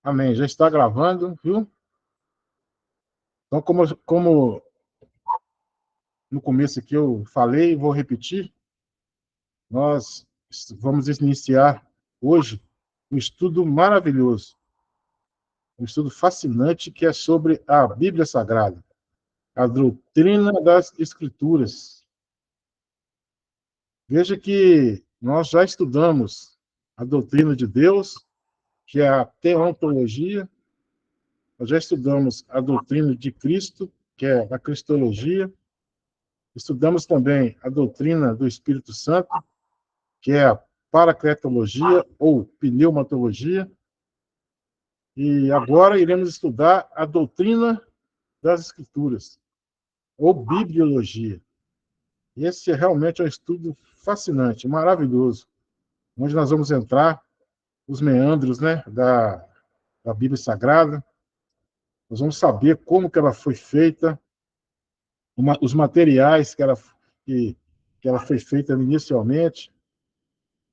Amém. Já está gravando, viu? Então, como no começo aqui eu falei, vou repetir, nós vamos iniciar hoje um estudo maravilhoso, um estudo fascinante que é sobre a Bíblia Sagrada, a doutrina das Escrituras. Veja que nós já estudamos a doutrina de Deus, que é a teontologia, nós já estudamos a doutrina de Cristo, que é a cristologia. Estudamos também a doutrina do Espírito Santo, que é a paracletologia ou pneumatologia. E agora iremos estudar a doutrina das Escrituras, ou bibliologia. Esse é realmente um estudo fascinante, maravilhoso, onde nós vamos entrar os meandros, né, da Bíblia Sagrada. Nós vamos saber como que ela foi feita, os materiais que ela foi feita inicialmente,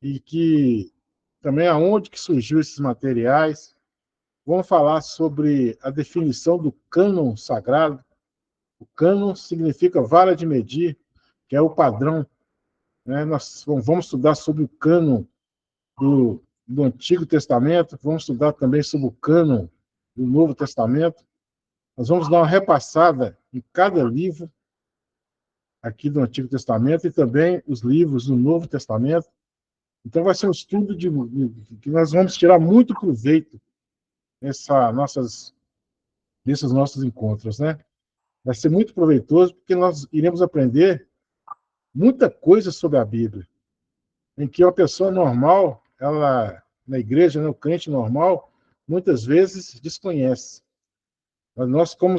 e que também aonde que surgiu esses materiais. Vamos falar sobre a definição do cânon sagrado. O cânon significa vara de medir, que é o padrão, né? Nós vamos estudar sobre o cânon do Antigo Testamento, vamos estudar também sobre o cânon do Novo Testamento. Nós vamos dar uma repassada em cada livro aqui do Antigo Testamento e também os livros do Novo Testamento. Então, vai ser um estudo que nós vamos tirar muito proveito nesses nossos encontros, né? Vai ser muito proveitoso, porque nós iremos aprender muita coisa sobre a Bíblia, em que uma pessoa normal, ela, na igreja, né, o crente normal, muitas vezes desconhece. Mas nós, como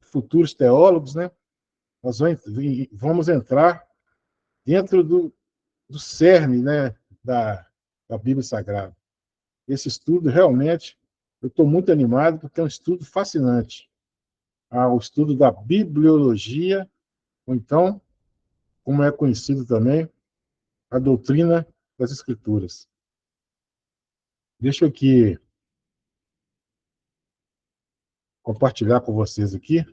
futuros teólogos, né, nós vamos entrar dentro do cerne, né, da Bíblia Sagrada. Esse estudo, realmente, eu estou muito animado, porque é um estudo fascinante. O estudo da bibliologia, ou então, como é conhecido também, a doutrina das Escrituras. Deixa eu aqui compartilhar com vocês aqui.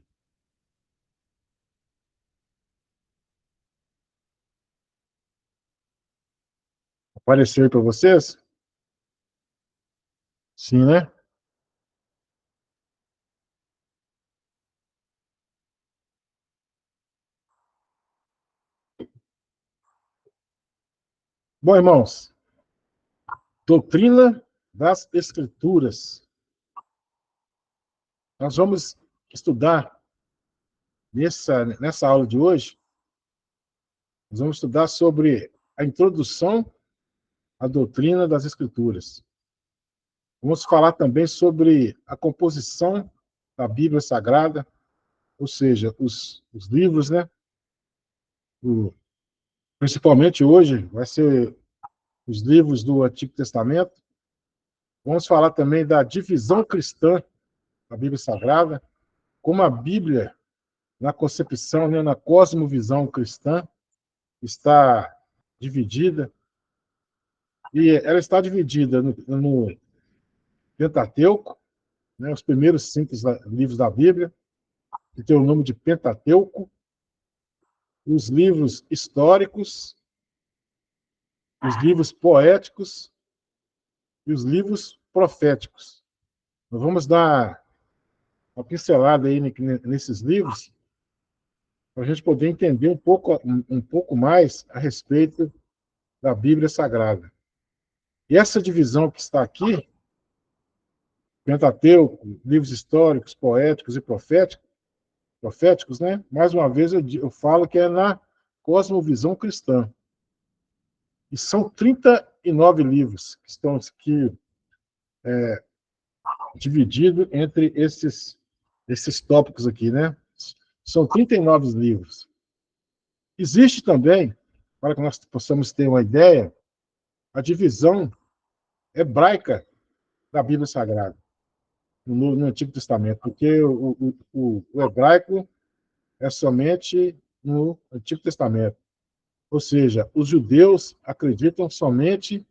Apareceu aí para vocês? Sim, né? Bom, irmãos, doutrina das Escrituras. Nós vamos estudar nessa aula de hoje, nós vamos estudar sobre a introdução à doutrina das Escrituras. Vamos falar também sobre a composição da Bíblia Sagrada, ou seja, os livros, né? Principalmente hoje, vai ser os livros do Antigo Testamento. Vamos falar também da divisão cristã da Bíblia Sagrada, como a Bíblia, na concepção, né, na cosmovisão cristã, está dividida. E ela está dividida no Pentateuco, né, os primeiros 5 livros da Bíblia, que tem o nome de Pentateuco, os livros históricos, os livros poéticos e os livros proféticos. Nós vamos dar uma pincelada aí nesses livros, para a gente poder entender um pouco mais a respeito da Bíblia Sagrada. E essa divisão que está aqui, Pentateuco, livros históricos, poéticos e proféticos, né? Mais uma vez eu falo que é na cosmovisão cristã. E são 39 livros que estão aqui divididos entre esses tópicos aqui, né? São 39 livros. Existe também, para que nós possamos ter uma ideia, a divisão hebraica da Bíblia Sagrada, no Antigo Testamento, porque o hebraico é somente no Antigo Testamento. Ou seja, os judeus acreditam somente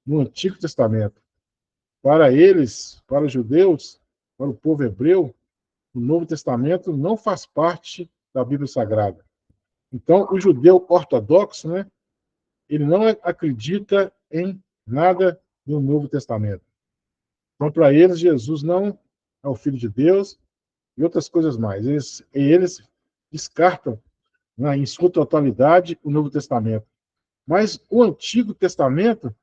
no Antigo Testamento. Para eles, para os judeus, para o povo hebreu, o Novo Testamento não faz parte da Bíblia Sagrada. Então, o judeu ortodoxo, né, ele não acredita em nada do Novo Testamento. Então, para eles, Jesus não é o Filho de Deus e outras coisas mais. Eles descartam, né, em sua totalidade, o Novo Testamento. Mas o Antigo Testamento,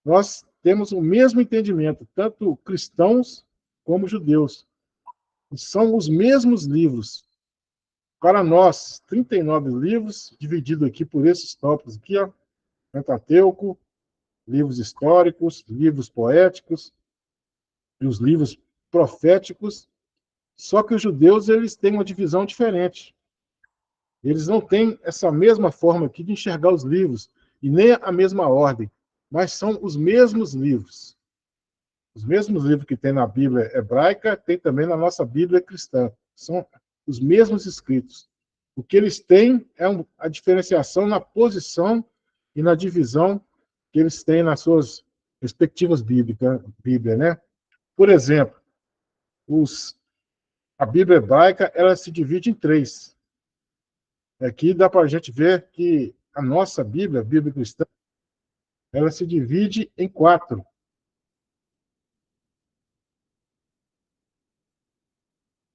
nós temos o mesmo entendimento, tanto cristãos como judeus. São os mesmos livros. Para nós, 39 livros, divididos aqui por esses tópicos aqui, ó, Pentateuco, livros históricos, livros poéticos e os livros proféticos. Só que os judeus, eles têm uma divisão diferente. Eles não têm essa mesma forma aqui de enxergar os livros, e nem a mesma ordem, mas são os mesmos livros. Os mesmos livros que tem na Bíblia hebraica, tem também na nossa Bíblia cristã. São os mesmos escritos. O que eles têm é a diferenciação na posição e na divisão que eles têm nas suas respectivas Bíblia, né? Por exemplo, a Bíblia hebraica, ela se divide em três. Aqui dá para a gente ver que a nossa Bíblia, a Bíblia cristã, ela se divide em quatro.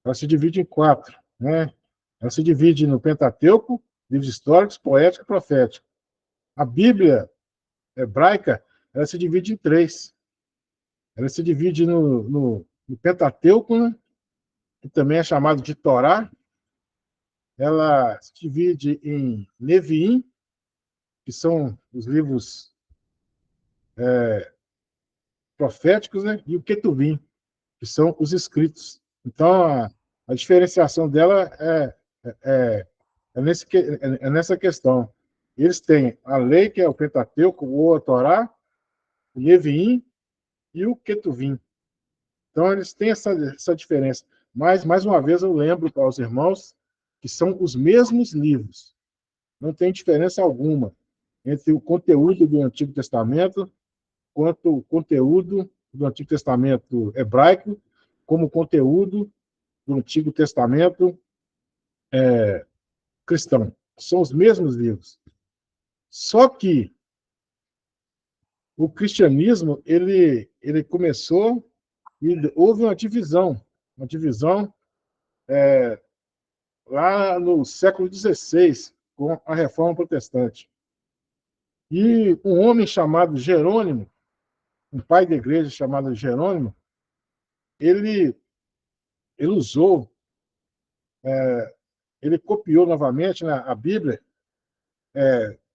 Ela se divide em quatro, né? Ela se divide no Pentateuco, livros históricos, poético e profético. A Bíblia hebraica, ela se divide em três. Ela se divide no Pentateuco, né? Que também é chamado de Torá. Ela se divide em Neviim, que são os livros proféticos, né? E o Ketuvim, que são os escritos. Então, a diferenciação dela é, é nessa questão. Eles têm a lei, que é o Pentateuco, ou a Torá, o Neviim e o Ketuvim. Então, eles têm essa diferença. Mas, mais uma vez, eu lembro para os irmãos que são os mesmos livros. Não tem diferença alguma entre o conteúdo do Antigo Testamento quanto o conteúdo do Antigo Testamento hebraico, como o conteúdo do Antigo Testamento cristão. São os mesmos livros. Só que o cristianismo, ele começou e houve uma divisão lá no século XVI, com a Reforma Protestante. E um homem chamado Jerônimo, um pai da igreja chamado Jerônimo, ele, ele usou, ele copiou novamente, né, a Bíblia,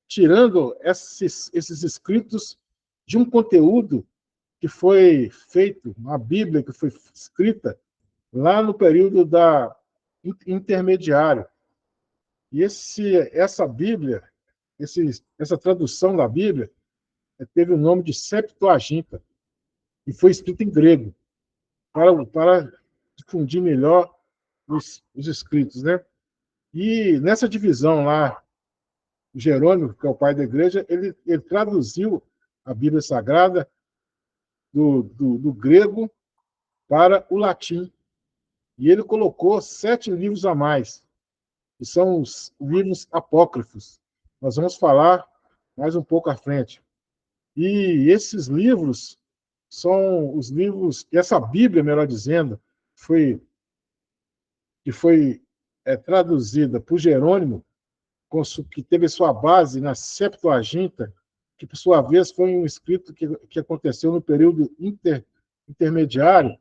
tirando esses escritos de um conteúdo que foi feito, uma Bíblia que foi escrita lá no período intermediário. E essa Bíblia, essa tradução da Bíblia, teve o nome de Septuaginta, e foi escrita em grego, para difundir melhor os escritos, né? E nessa divisão lá, Jerônimo, que é o pai da igreja, ele traduziu a Bíblia Sagrada do grego para o latim. E ele colocou 7 livros a mais, que são os livros apócrifos. Nós vamos falar mais um pouco à frente. E esses livros são os livros, essa Bíblia, melhor dizendo, que foi traduzida por Jerônimo, que teve sua base na Septuaginta, que, por sua vez, foi um escrito que aconteceu no período intermediário.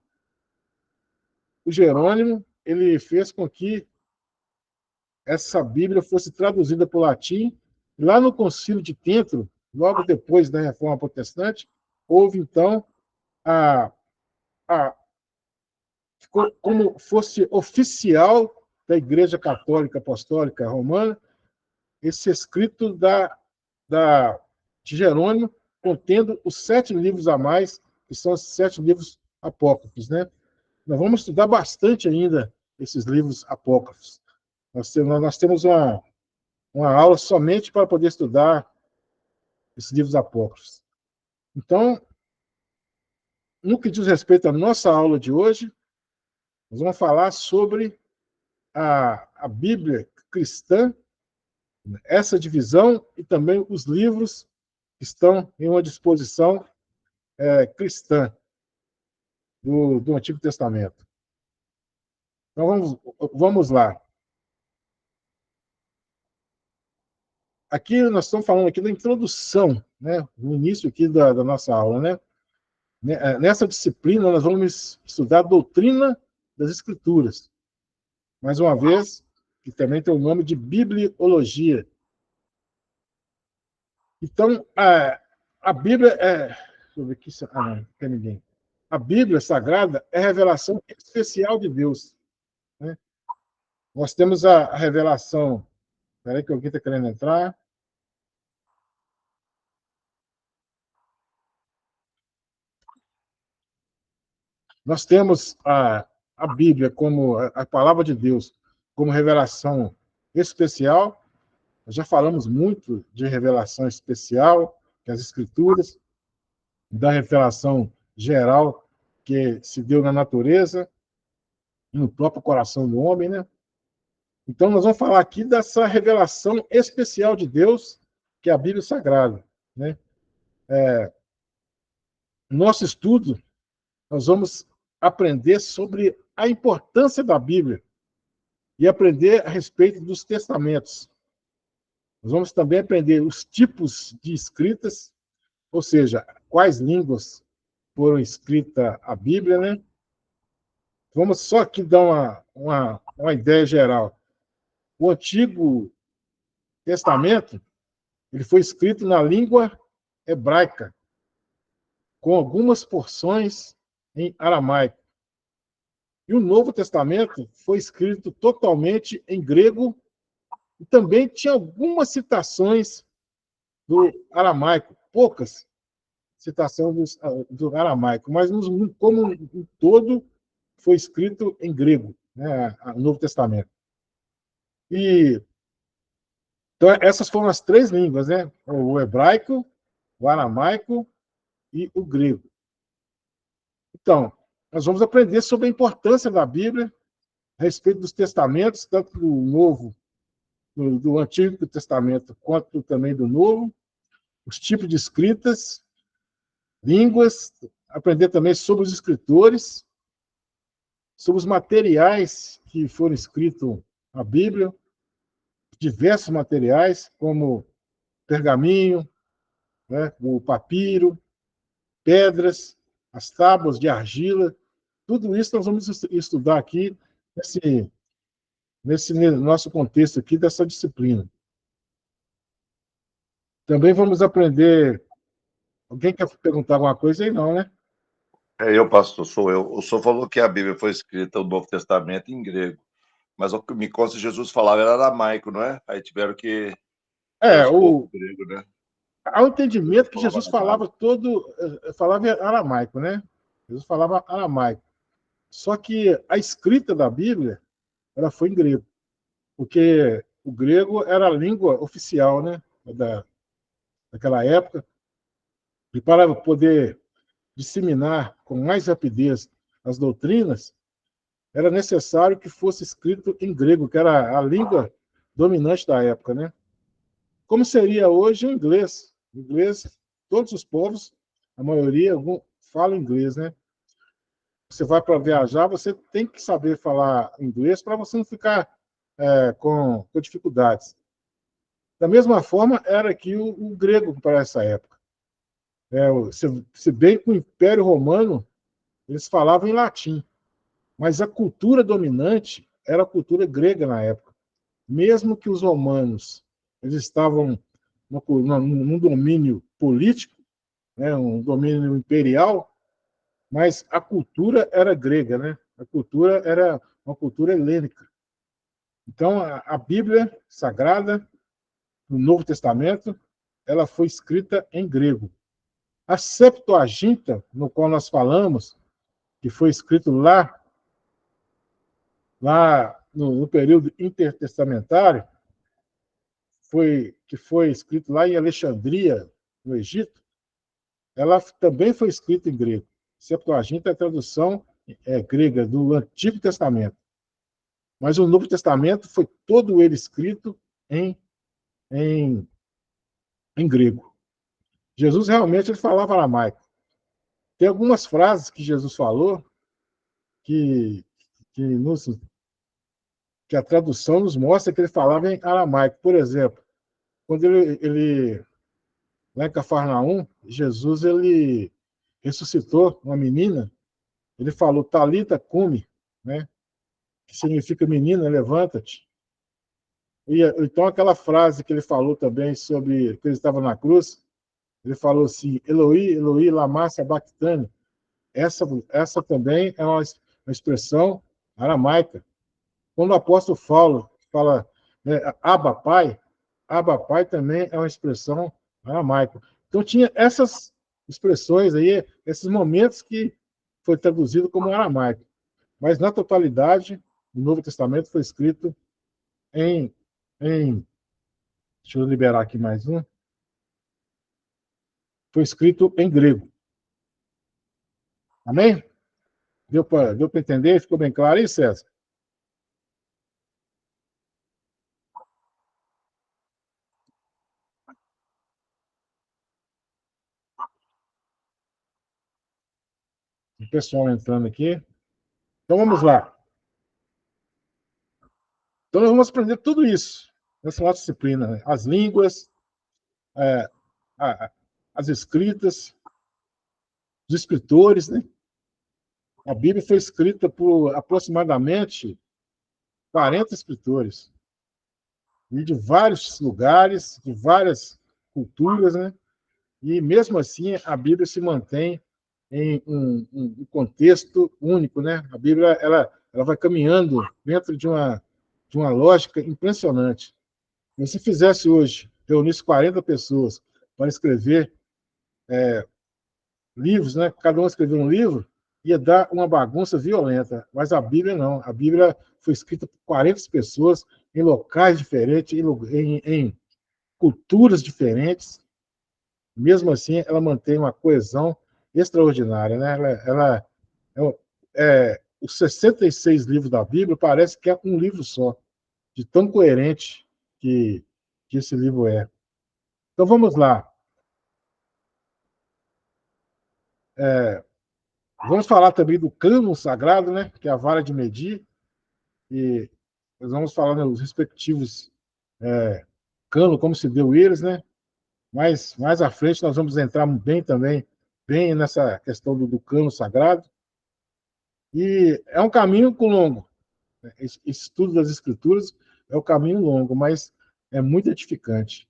O Jerônimo, ele fez com que essa Bíblia fosse traduzida para o latim. Lá no Concílio de Trento, logo depois da Reforma Protestante, houve, então, ficou como fosse oficial da Igreja Católica Apostólica Romana, esse escrito de Jerônimo, contendo os 7 livros a mais, que são os 7 livros apócrifos, né? Nós vamos estudar bastante ainda esses livros apócrifos. Nós temos uma aula somente para poder estudar esses livros apócrifos. Então, no que diz respeito à nossa aula de hoje, nós vamos falar sobre a Bíblia cristã, essa divisão e também os livros que estão em uma disposição cristã do Antigo Testamento. Então, vamos lá. Aqui nós estamos falando aqui da introdução, né, no início aqui da nossa aula, né? Nessa disciplina, nós vamos estudar a doutrina das Escrituras. Mais uma vez, que também tem o nome de bibliologia. Então, a Bíblia é... Deixa eu ver aqui. Não tem ninguém. A Bíblia Sagrada é a revelação especial de Deus, né? Nós temos a revelação... Espera aí que alguém está querendo entrar. Nós temos a Bíblia como a palavra de Deus, como revelação especial. Nós já falamos muito de revelação especial, que as Escrituras, da revelação geral que se deu na natureza e no próprio coração do homem, né? Então, nós vamos falar aqui dessa revelação especial de Deus, que é a Bíblia Sagrada, né? Nosso estudo, nós vamos aprender sobre a importância da Bíblia e aprender a respeito dos testamentos. Nós vamos também aprender os tipos de escritas, ou seja, quais línguas foram escrita a Bíblia, né? Vamos só aqui dar uma ideia geral. O Antigo Testamento ele foi escrito na língua hebraica, com algumas porções em aramaico. E o Novo Testamento foi escrito totalmente em grego e também tinha algumas citações do aramaico, poucas citações do aramaico, mas como um todo foi escrito em grego, né, o Novo Testamento. E então essas foram as três línguas, né? O hebraico, o aramaico e o grego. Então, nós vamos aprender sobre a importância da Bíblia a respeito dos testamentos, tanto do Novo, do Antigo Testamento, quanto também do Novo, os tipos de escritas, línguas, aprender também sobre os escritores, sobre os materiais que foram escritos na Bíblia, diversos materiais, como pergaminho, né, o papiro, pedras, as tábuas de argila, tudo isso nós vamos estudar aqui nesse nosso contexto aqui dessa disciplina. Também vamos aprender... Alguém quer perguntar alguma coisa aí? Não, né? Eu, pastor, sou eu. O senhor falou que a Bíblia foi escrita, o Novo Testamento, em grego. Mas o que me consta, Jesus falava era aramaico, não é? Aí tiveram que transpor para o grego, né? Há um entendimento que Jesus falava aramaico, né? Jesus falava aramaico. Só que a escrita da Bíblia ela foi em grego, porque o grego era a língua oficial, né, daquela época, e para poder disseminar com mais rapidez as doutrinas, era necessário que fosse escrito em grego, que era a língua dominante da época, né? Como seria hoje o inglês? O inglês, todos os povos, a maioria, fala inglês, né? Você vai para viajar, você tem que saber falar inglês para você não ficar com dificuldades. Da mesma forma, era aqui o grego para essa época. Se bem que o Império Romano, eles falavam em latim, mas a cultura dominante era a cultura grega na época. Mesmo que os romanos eles estavam num domínio político, né, um domínio imperial, mas a cultura era grega, né? A cultura era uma cultura helênica. Então, a Bíblia Sagrada, no Novo Testamento, ela foi escrita em grego. A Septuaginta, no qual nós falamos, que foi escrito lá no período intertestamentário, que foi escrito lá em Alexandria, no Egito, ela também foi escrita em grego. Septuaginta é a tradução grega do Antigo Testamento. Mas o Novo Testamento foi todo ele escrito em grego. Jesus realmente ele falava aramaico. Tem algumas frases que Jesus falou que, que, nos, que a tradução nos mostra que ele falava em aramaico. Por exemplo, quando ele lá em Cafarnaum, Jesus ele ressuscitou uma menina, ele falou Talita cumi, né? Que significa menina, levanta-te. E então aquela frase que ele falou também sobre que ele estava na cruz, ele falou assim, Eloi, Eloi, lama sabachthani. Essa também é uma expressão aramaica. Quando o apóstolo Paulo fala Abba Pai também é uma expressão aramaica. Então tinha essas expressões aí, esses momentos que foi traduzido como aramaico. Mas na totalidade, o Novo Testamento foi escrito em deixa eu liberar aqui mais um. Foi escrito em grego. Amém? Deu para entender? Ficou bem claro aí, César? O pessoal entrando aqui. Então vamos lá. Então nós vamos aprender tudo isso nessa nossa disciplina, né? As línguas, é, as escritas, os escritores, né? A Bíblia foi escrita por aproximadamente 40 escritores, e de vários lugares, de várias culturas, né? E mesmo assim a Bíblia se mantém em um contexto único, né? A Bíblia ela vai caminhando dentro de uma lógica impressionante. Se você fizesse hoje, reunisse 40 pessoas para escrever livros, né? Cada um escrever um livro, ia dar uma bagunça violenta. Mas a Bíblia não. A Bíblia foi escrita por 40 pessoas em locais diferentes, em culturas diferentes. Mesmo assim, ela mantém uma coesão extraordinária, né? Os 66 livros da Bíblia parece que é um livro só, de tão coerente que esse livro é. Então vamos lá. Vamos falar também do cânon sagrado, né? Que é a vara de medir, e nós vamos falar nos respectivos cânon, como se deu eles, né? Mas mais à frente nós vamos entrar bem nessa questão do cânon sagrado. E é um caminho longo. Esse estudo das escrituras é um caminho longo, mas é muito edificante.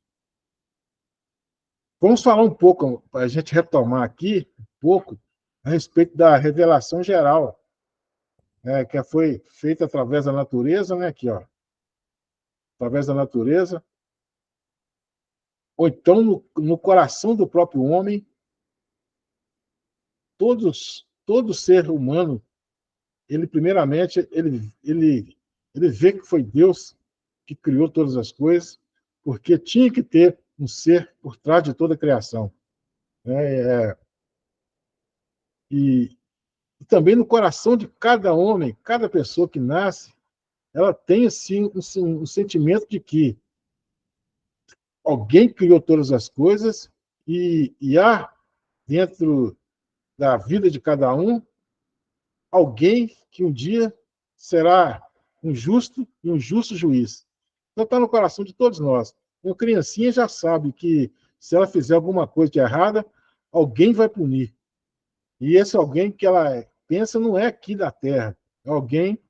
Vamos falar um pouco, para a gente retomar aqui, um pouco, a respeito da revelação geral, que foi feita através da natureza, né? Aqui, ó, através da natureza, ou então no coração do próprio homem, todo ser humano, ele primeiramente, ele vê que foi Deus que criou todas as coisas, porque tinha que ter um ser por trás de toda a criação. E, e também no coração de cada homem, cada pessoa que nasce, ela tem assim um sentimento de que alguém criou todas as coisas e há dentro da vida de cada um alguém que um dia será um justo e um justo juiz. Então está no coração de todos nós. Uma criancinha já sabe que se ela fizer alguma coisa de errada, alguém vai punir. E esse alguém que ela pensa não é aqui da Terra, é alguém que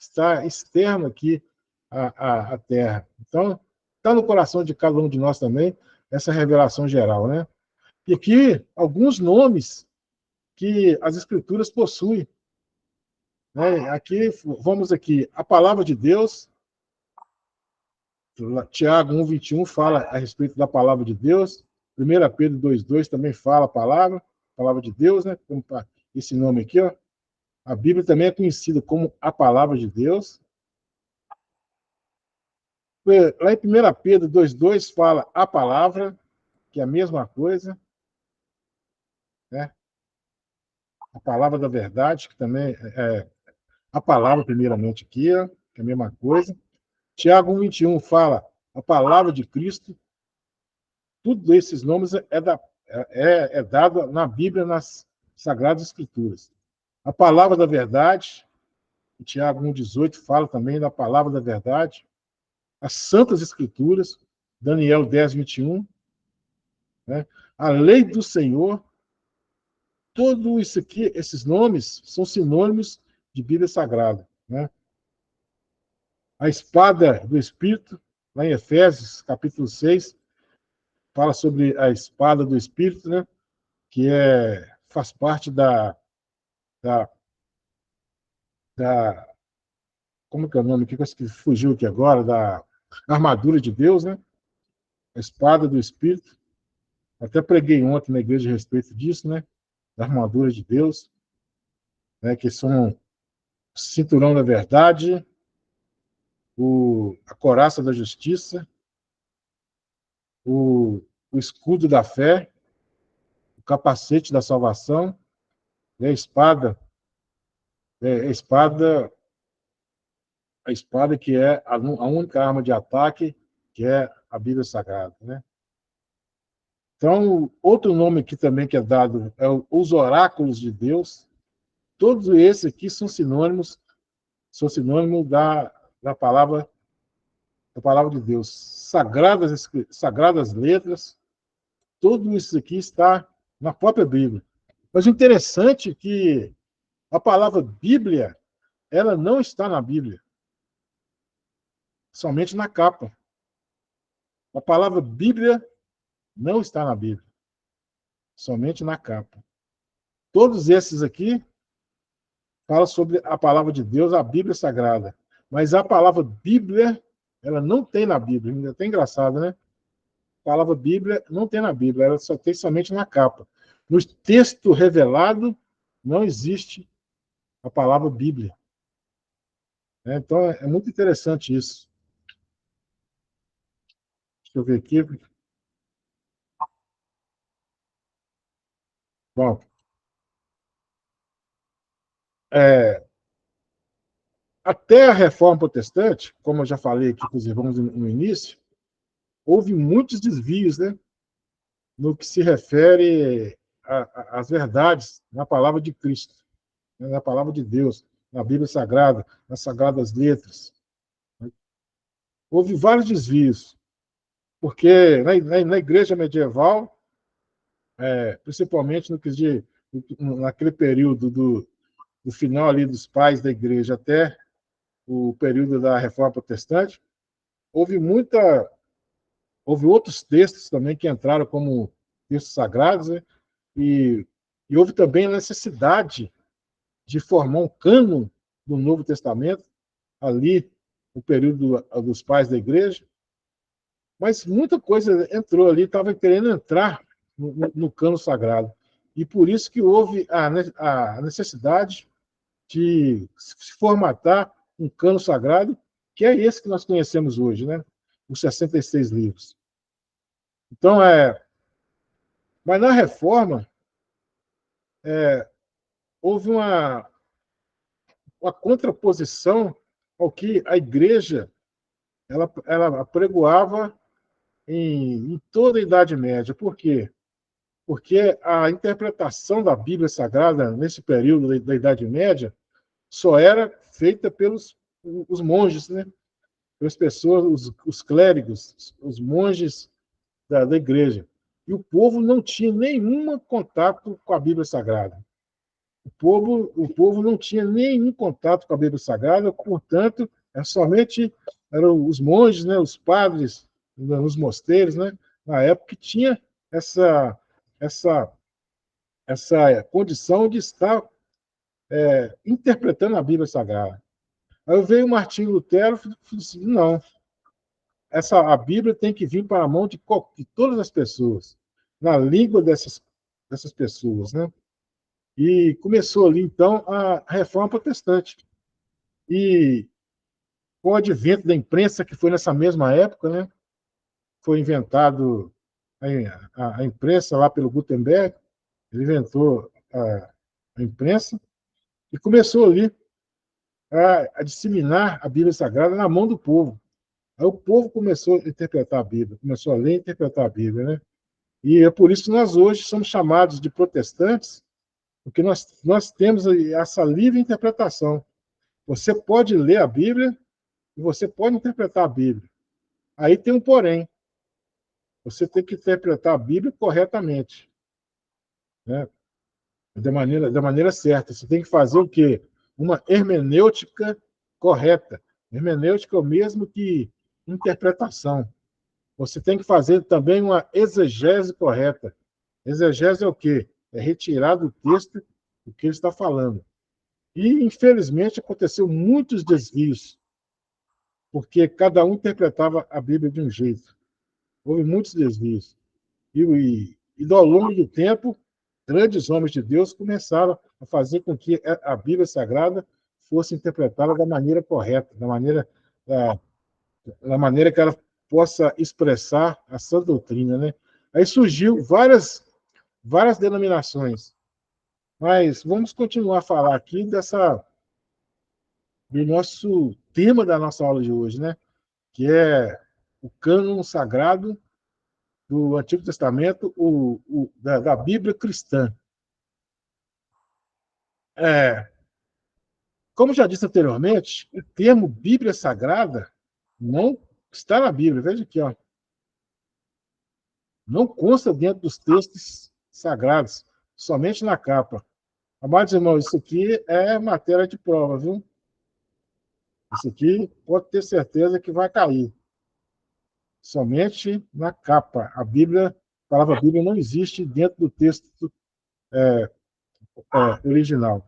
está externo aqui à Terra. Então, está no coração de cada um de nós também essa revelação geral, né? E aqui, alguns nomes que as Escrituras possuem. Né? Aqui, vamos aqui, a palavra de Deus, Tiago 1:21 fala a respeito da palavra de Deus, 1 Pedro 2:2 também fala a palavra de Deus, né? Esse nome aqui, ó. A Bíblia também é conhecida como a palavra de Deus. Lá em 1 Pedro 2:2 fala a palavra, que é a mesma coisa. Né? a palavra da verdade, que também é a palavra, primeiramente, aqui, que é a mesma coisa. Tiago 1:21 fala a palavra de Cristo. Tudo esses nomes é dado na Bíblia, nas Sagradas Escrituras. A palavra da verdade, Tiago 1:18 fala também da palavra da verdade. As Santas Escrituras, Daniel 10:21, né? A lei do Senhor, tudo isso aqui, esses nomes são sinônimos de Bíblia Sagrada, né? A espada do Espírito, lá em Efésios, capítulo 6, fala sobre a espada do Espírito, né? Que faz parte da, da como que é o nome? Que fugiu aqui agora? Da armadura de Deus, né? A espada do Espírito. Até preguei ontem na igreja a respeito disso, né? Da armadura de Deus, né? Que são o cinturão da verdade, a couraça da justiça, o escudo da fé, o capacete da salvação, e a espada, a espada que é a única arma de ataque, que é a Bíblia Sagrada, né? Então, outro nome aqui também que é dado é os oráculos de Deus. Todos esses aqui são sinônimos da palavra de Deus. Sagradas letras, tudo isso aqui está na própria Bíblia. Mas o interessante é que a palavra Bíblia, ela não está na Bíblia, somente na capa. A palavra Bíblia não está na Bíblia, somente na capa. Todos esses aqui falam sobre a palavra de Deus, a Bíblia Sagrada. Mas a palavra Bíblia, ela não tem na Bíblia. Ainda é até engraçado, né? A palavra Bíblia não tem na Bíblia, ela só tem somente na capa. No texto revelado, não existe a palavra Bíblia. Então, é muito interessante isso. Deixa eu ver aqui. Bom, até a Reforma Protestante, como eu já falei aqui com os irmãos no início, houve muitos desvios, né, no que se refere às verdades na palavra de Cristo, né, na palavra de Deus, na Bíblia Sagrada, nas Sagradas Letras. Houve vários desvios, porque na igreja medieval, principalmente naquele período do final ali dos pais da igreja até o período da Reforma Protestante, houve outros textos também que entraram como textos sagrados, né? E houve também a necessidade de formar um cânon do Novo Testamento, ali, no período dos pais da igreja. Mas muita coisa entrou ali, estava querendo entrar no cânon sagrado. E por isso que houve a necessidade de se formatar um cânon sagrado, que é esse que nós conhecemos hoje, né? Os 66 livros. Então, mas na reforma, houve uma contraposição ao que a igreja ela apregoava em toda a Idade Média. Por quê? Porque a interpretação da Bíblia Sagrada nesse período da Idade Média só era feita pelos os monges, né? Pelas pessoas, os clérigos, os monges da igreja. E o povo não tinha nenhum contato com a Bíblia Sagrada. O povo não tinha nenhum contato com a Bíblia Sagrada, portanto, eram os monges, né, os padres nos mosteiros, né, na época que tinha essa, essa, essa condição de estar interpretando a Bíblia Sagrada. Aí veio Martinho Lutero e falou assim, não, a Bíblia tem que vir para a mão de todas as pessoas, na língua dessas pessoas, né? E começou ali, então, a Reforma Protestante. E com o advento da imprensa, que foi nessa mesma época, né? Foi inventado a imprensa lá pelo Gutenberg, ele inventou a imprensa, e começou ali a disseminar a Bíblia Sagrada na mão do povo. Aí o povo começou a interpretar a Bíblia, começou a ler e interpretar a Bíblia, né? E é por isso que nós hoje somos chamados de protestantes, porque nós temos essa livre interpretação. Você pode ler a Bíblia e você pode interpretar a Bíblia. Aí tem um porém. Você tem que interpretar a Bíblia corretamente, né? Da maneira certa. Você tem que fazer o quê? Uma hermenêutica correta. Hermenêutica é o mesmo que interpretação. Você tem que fazer também uma exegese correta. Exegese é o quê? É retirar do texto o que ele está falando. E, infelizmente, aconteceu muitos desvios, porque cada um interpretava a Bíblia de um jeito. Houve muitos desvios. E ao longo do tempo, grandes homens de Deus começaram a fazer com que a Bíblia Sagrada fosse interpretada da maneira correta, da maneira que ela possa expressar a sã doutrina, né? Aí surgiu várias denominações, mas vamos continuar a falar aqui do nosso tema da nossa aula de hoje, né? Que é o cânon sagrado do Antigo Testamento, da Bíblia cristã. Como já disse anteriormente, o termo Bíblia Sagrada não está na Bíblia. Veja aqui, ó. Não consta dentro dos textos sagrados, somente na capa. Amados irmãos, isso aqui é matéria de prova, viu? Isso aqui pode ter certeza que vai cair. Somente na capa. A palavra Bíblia não existe dentro do texto original.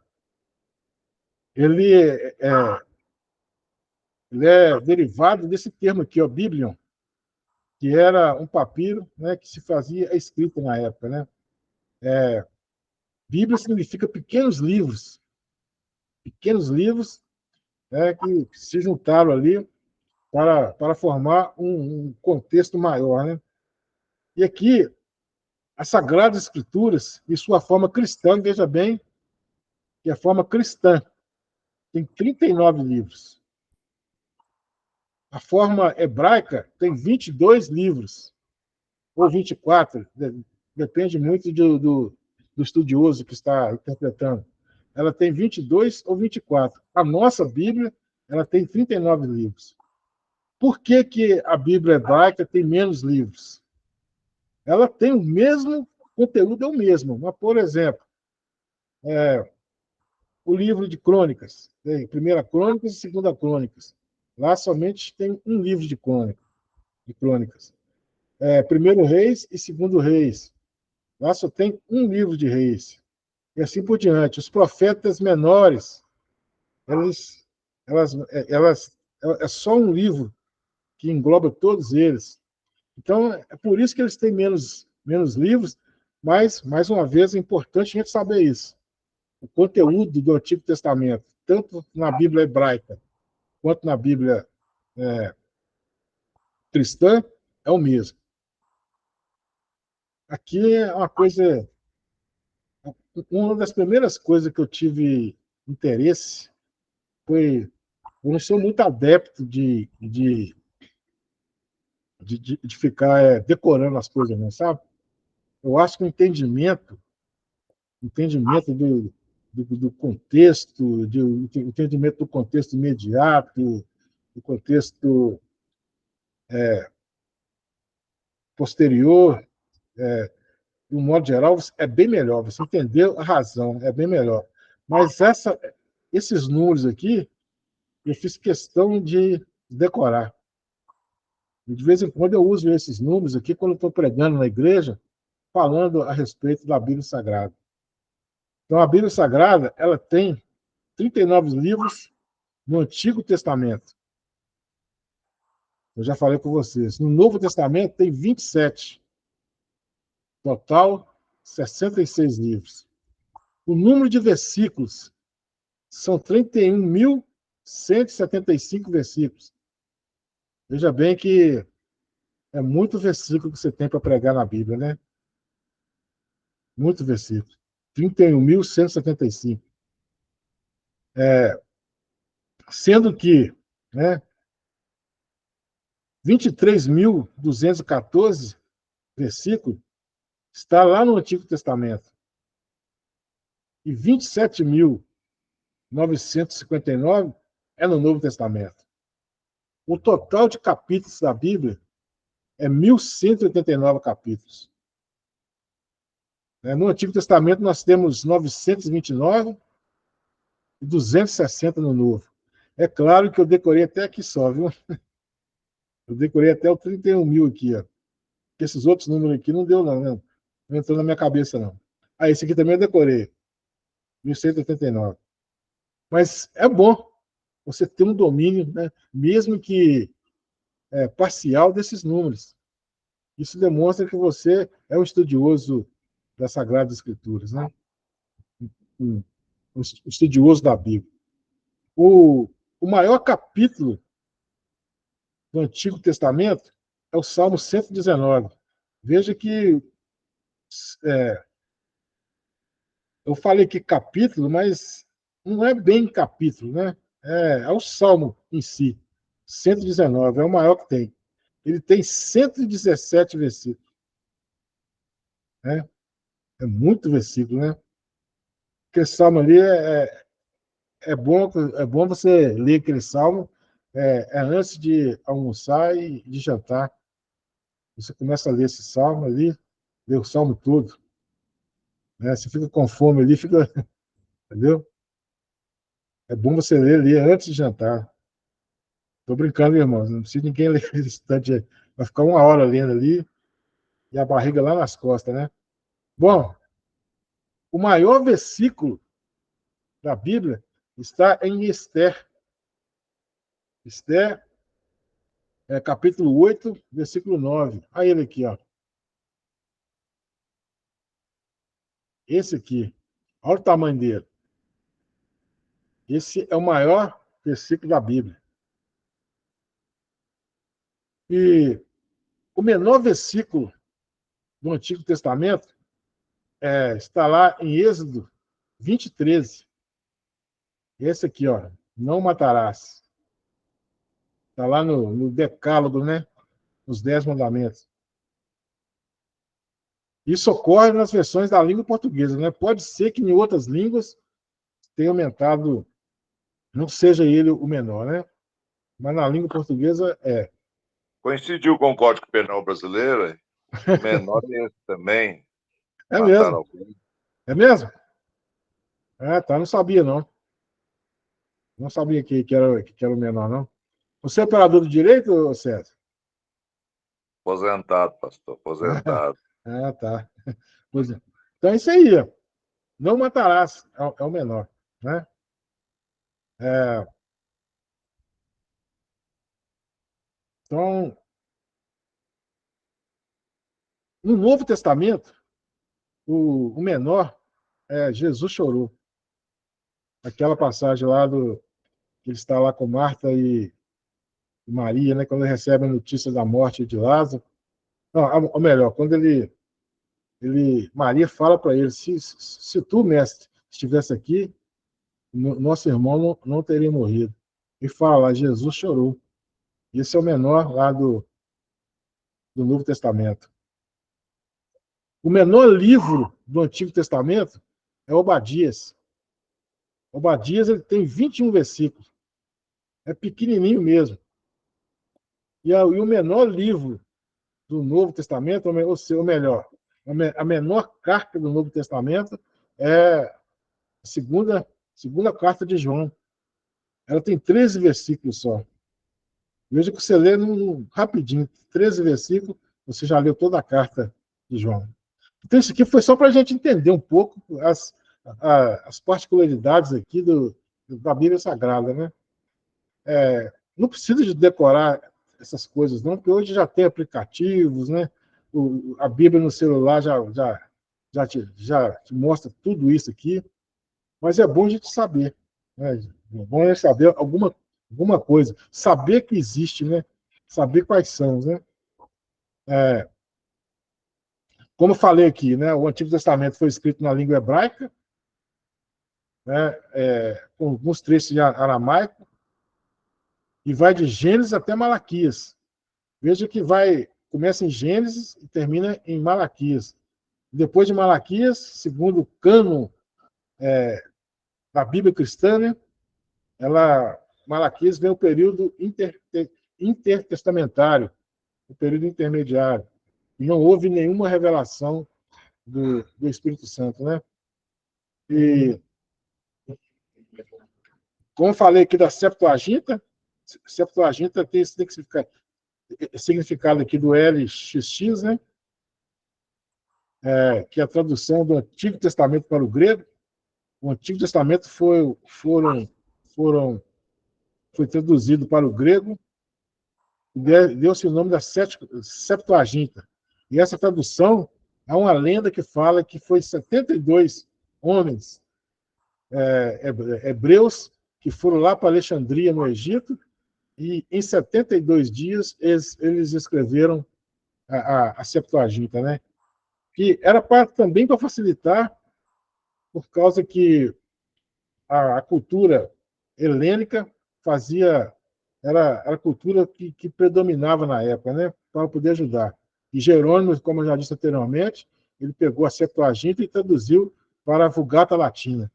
Ele é derivado desse termo aqui, ó, Biblion, que era um papiro, né, que se fazia a escrita na época, né? Bíblia significa pequenos livros, né, que se juntaram ali para formar um contexto maior, né? E aqui, as Sagradas Escrituras, e sua forma cristã, veja bem, que a forma cristã tem 39 livros. A forma hebraica tem 22 livros, ou 24, depende muito do estudioso que está interpretando. Ela tem 22 ou 24. A nossa Bíblia, ela tem 39 livros. Por que a Bíblia hebraica tem menos livros? Ela tem o mesmo conteúdo, é o mesmo. Mas, por exemplo, o livro de Crônicas, tem Primeira Crônicas e Segunda Crônicas. Lá somente tem um livro de crônicas. Primeiro Reis e Segundo Reis. Lá só tem um livro de Reis. E assim por diante. Os profetas menores, elas é só um livro que engloba todos eles. Então, é por isso que eles têm menos livros, mas, mais uma vez, é importante a gente saber isso. O conteúdo do Antigo Testamento, tanto na Bíblia hebraica quanto na Bíblia cristã, é o mesmo. Aqui é uma das primeiras coisas que eu tive interesse foi. Eu não sou muito adepto de ficar decorando as coisas, não, sabe? Eu acho que o entendimento do contexto, entendimento do contexto imediato, do contexto posterior, de um modo geral, é bem melhor. Você entendeu a razão, é bem melhor. Mas esses números aqui, eu fiz questão de decorar. E de vez em quando eu uso esses números aqui quando estou pregando na igreja, falando a respeito da Bíblia Sagrada. Então, a Bíblia Sagrada, ela tem 39 livros no Antigo Testamento. Eu já falei com vocês. No Novo Testamento tem 27. Total, 66 livros. O número de versículos são 31.175 versículos. Veja bem que é muito versículo que você tem para pregar na Bíblia, né? Muito versículo. 31.175. Sendo que, né, 23.214 versículos está lá no Antigo Testamento. E 27.959 é no Novo Testamento. O total de capítulos da Bíblia é 1.189 capítulos. No Antigo Testamento nós temos 929 e 260 no Novo. É claro que eu decorei até aqui só, viu? Eu decorei até o 31.000 aqui, ó. Esses outros números aqui não deu, não, né? Não entrou na minha cabeça, não. Ah, esse aqui também eu decorei. 1.189. Mas é bom você ter um domínio, né, mesmo que parcial, desses números. Isso demonstra que você é um estudioso das Sagradas Escrituras, né? Um estudioso da Bíblia. O maior capítulo do Antigo Testamento é o Salmo 119. Veja que eu falei que capítulo, mas não é bem capítulo, né? É o Salmo em si. 119, é o maior que tem. Ele tem 117 versículos. Né? É muito versículo, né? Aquele salmo ali é bom você ler aquele salmo antes de almoçar e de jantar. Você começa a ler esse salmo ali, lê o salmo todo. Né? Você fica com fome ali, fica. Entendeu? É bom você ler ali antes de jantar. Tô brincando, irmãos. Não precisa ninguém ler esse instante. Vai ficar uma hora lendo ali e a barriga lá nas costas, né? Bom, o maior versículo da Bíblia está em Esther. Esther, capítulo 8, versículo 9. Olha ele aqui, ó. Esse aqui. Olha o tamanho dele. Esse é o maior versículo da Bíblia. E o menor versículo do Antigo Testamento está lá em Êxodo 20:13. Esse aqui, ó. Não matarás. Está lá no Decálogo, né? Nos 10 mandamentos. Isso ocorre nas versões da língua portuguesa, né? Pode ser que em outras línguas tenha aumentado, não seja ele o menor, né? Mas na língua portuguesa é. Coincidiu com o Código Penal brasileiro, o menor é esse também. É mesmo. Alguém. É mesmo? Tá, não sabia, não. Não sabia que era o menor, não. Você é operador do direito, César? Aposentado, pastor, aposentado. Tá. Pois é. Então é isso aí, ó. Não matarás, é o menor, né? Então, no Novo Testamento, o menor Jesus chorou. Aquela passagem lá que ele está lá com Marta e Maria, né? Quando ele recebe a notícia da morte de Lázaro. Não, ou melhor, quando Maria fala para ele, se tu, mestre, estivesse aqui, nosso irmão não teria morrido. E fala lá, Jesus chorou. Esse é o menor lá do Novo Testamento. O menor livro do Antigo Testamento é Obadias. Obadias ele tem 21 versículos. É pequenininho mesmo. E o menor livro do Novo Testamento, ou melhor, a menor carta do Novo Testamento é a segunda carta de João. Ela tem 13 versículos só. Veja que você lê rapidinho, 13 versículos, você já leu toda a carta de João. Então, isso aqui foi só para a gente entender um pouco as particularidades aqui da Bíblia Sagrada, né? Não precisa de decorar essas coisas, não, porque hoje já tem aplicativos, né? A Bíblia no celular já te mostra tudo isso aqui, mas é bom a gente saber, né? É bom a gente saber alguma coisa, saber que existe, né? Saber quais são, né? como eu falei aqui, né, o Antigo Testamento foi escrito na língua hebraica, né, com alguns trechos de aramaico, e vai de Gênesis até Malaquias. Veja que começa em Gênesis e termina em Malaquias. Depois de Malaquias, segundo o cânon da Bíblia cristã, né, Malaquias vem o período intertestamentário, o período intermediário. E não houve nenhuma revelação do Espírito Santo, né? E, como falei aqui da Septuaginta tem esse significado aqui do LXX, né? Que é a tradução do Antigo Testamento para o grego. O Antigo Testamento foi traduzido para o grego e deu-se o nome da Septuaginta. E essa tradução é uma lenda que fala que foi 72 homens hebreus que foram lá para Alexandria, no Egito, e em 72 dias eles escreveram a Septuaginta, né? Que era também para facilitar, por causa que a cultura helênica era a cultura que predominava na época, né? Para poder ajudar. E Jerônimo, como eu já disse anteriormente, ele pegou a Septuaginta e traduziu para a Vulgata Latina,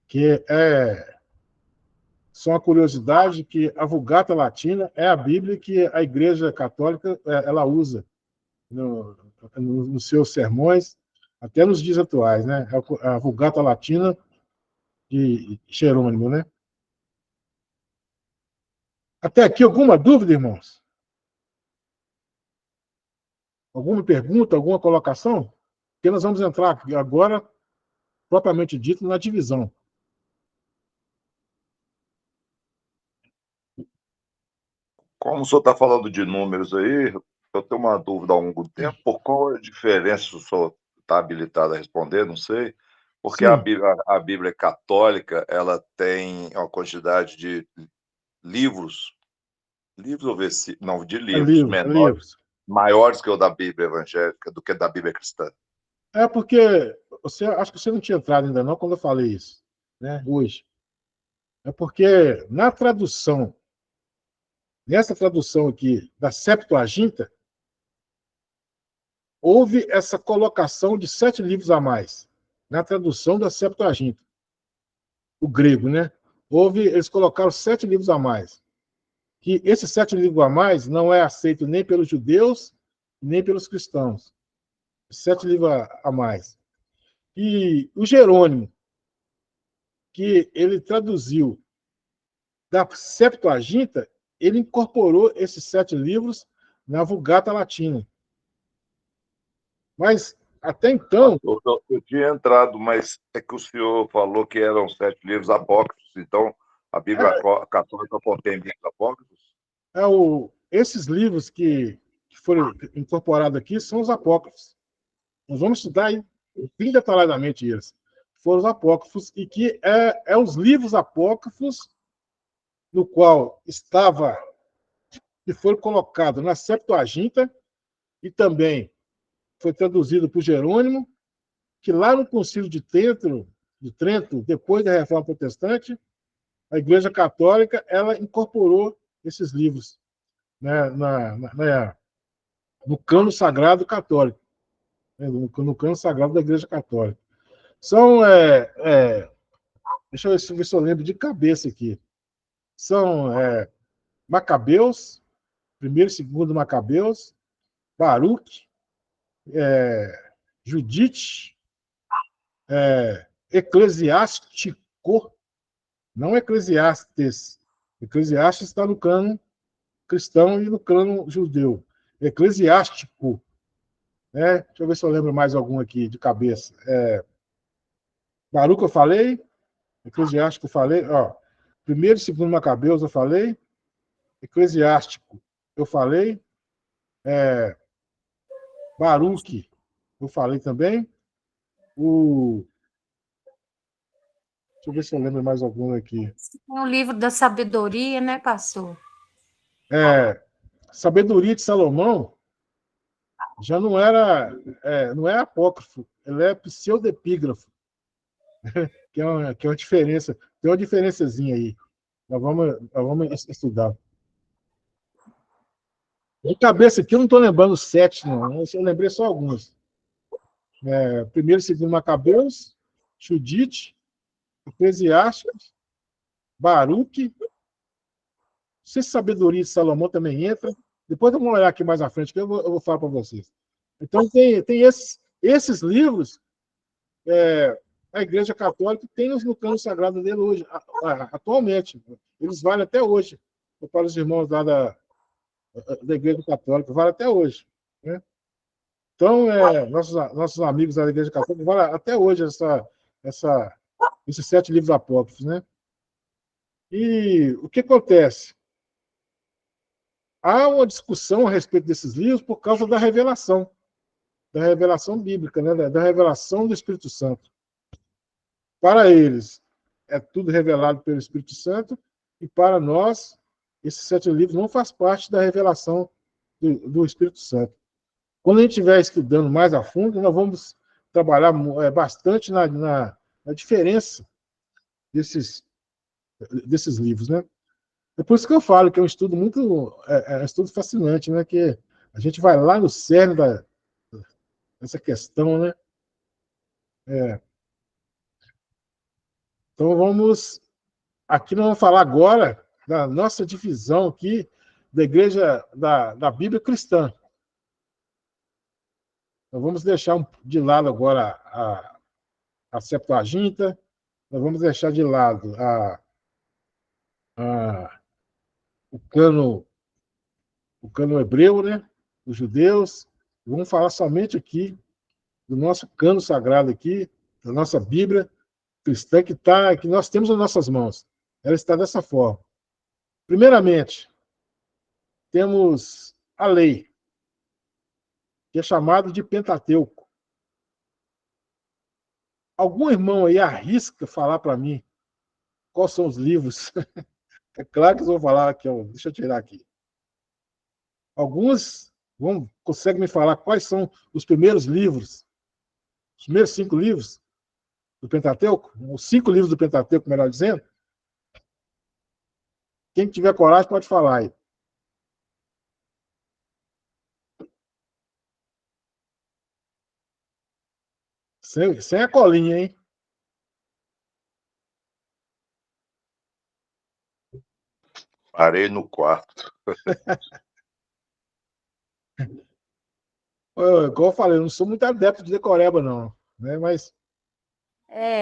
que é só uma curiosidade que a Vulgata Latina é a Bíblia que a Igreja Católica ela usa nos seus sermões, até nos dias atuais, né? A Vulgata Latina de Jerônimo, né? Até aqui, alguma dúvida, irmãos? Alguma pergunta, alguma colocação? Porque nós vamos entrar agora, propriamente dito, na divisão. Como o senhor está falando de números aí, eu tenho uma dúvida há algum tempo, por qual a diferença, se o senhor está habilitado a responder, não sei, porque Sim, a Bíblia católica, ela tem uma quantidade de livros ou versículos, não, de livros menores, livros. maiores que o da Bíblia evangélica, do que da Bíblia cristã. Porque acho que você não tinha entrado ainda não quando eu falei isso, né, hoje. É porque nessa tradução aqui da Septuaginta, houve essa colocação de 7 livros a mais, na tradução da Septuaginta, o grego, né? Eles colocaram 7 livros a mais. Que esses 7 livros a mais não é aceito nem pelos judeus, nem pelos cristãos. 7 livros a mais. E o Jerônimo, que ele traduziu da Septuaginta, ele incorporou esses 7 livros na Vulgata Latina. Mas, até então... Eu tinha entrado, mas é que o senhor falou que eram 7 livros apócrifos, então a Bíblia católica contém livros apócrifos? Esses livros que foram incorporados aqui são os apócrifos. Nós vamos estudar bem detalhadamente eles. Foram os apócrifos, e que é os livros apócrifos no qual que foi colocado na Septuaginta e também foi traduzido por Jerônimo, que lá no Concílio de Trento, depois da Reforma Protestante, a Igreja Católica ela incorporou esses livros, né, no cano sagrado católico, né, no cano sagrado da Igreja Católica. São, deixa eu ver se eu lembro de cabeça aqui. São Macabeus, primeiro e segundo Macabeus, Baruque, Judite, Eclesiástico, não Eclesiastes. Eclesiastes está no cano cristão e no cano judeu. Eclesiástico. Deixa eu ver se eu lembro mais algum aqui de cabeça. Baruque eu falei, Eclesiástico eu falei, primeiro e segundo Macabeus eu falei, Eclesiástico eu falei, Baruque eu falei também, deixa eu ver se eu lembro mais algum aqui. O livro da sabedoria, né, pastor? Sabedoria de Salomão, já não era, não é apócrifo, ele é pseudepígrafo, que é uma diferença, tem uma diferençazinha aí. Nós vamos estudar. De cabeça aqui, eu não estou lembrando 7, não. Eu lembrei só alguns. Primeiro e segundo Macabeus, Judite, Eclesiastes, Baruque, não sei se Sabedoria de Salomão também entra. Depois vamos olhar aqui mais à frente, que eu vou falar para vocês. Então, tem esses livros, a Igreja Católica tem no cano sagrado dele hoje, atualmente. Eles valem até hoje. Para os irmãos lá da Igreja Católica, vale até hoje. Né? Então, nossos amigos da Igreja Católica, vale até hoje esses 7 livros apócrifos. Né? E o que acontece? Há uma discussão a respeito desses livros por causa da revelação bíblica, né? Da revelação do Espírito Santo. Para eles, é tudo revelado pelo Espírito Santo, e para nós, esses 7 livros não faz parte da revelação do Espírito Santo. Quando a gente estiver estudando mais a fundo, nós vamos trabalhar bastante na diferença desses livros, né? É por isso que eu falo que é um estudo um estudo fascinante, né? Que a gente vai lá no cerne dessa questão, né? Então aqui nós vamos falar agora da nossa divisão aqui da Igreja da Bíblia Cristã. Nós vamos deixar de lado agora a Septuaginta, nós vamos deixar de lado o cano hebreu, né? Os judeus. Vamos falar somente aqui do nosso cano sagrado aqui, da nossa Bíblia cristã que nós temos nas nossas mãos. Ela está dessa forma. Primeiramente, temos a lei, que é chamado de Pentateuco. Algum irmão aí arrisca falar para mim quais são os livros? É claro que eles vão falar aqui, ó, deixa eu tirar aqui. Alguns conseguem me falar quais são os primeiros livros, os primeiros 5 livros do Pentateuco? Os 5 livros do Pentateuco, melhor dizendo? Quem tiver coragem pode falar aí. Sem a colinha, hein? Parei no 4. Igual eu falei, eu não sou muito adepto de decoreba, não. Né? Mas.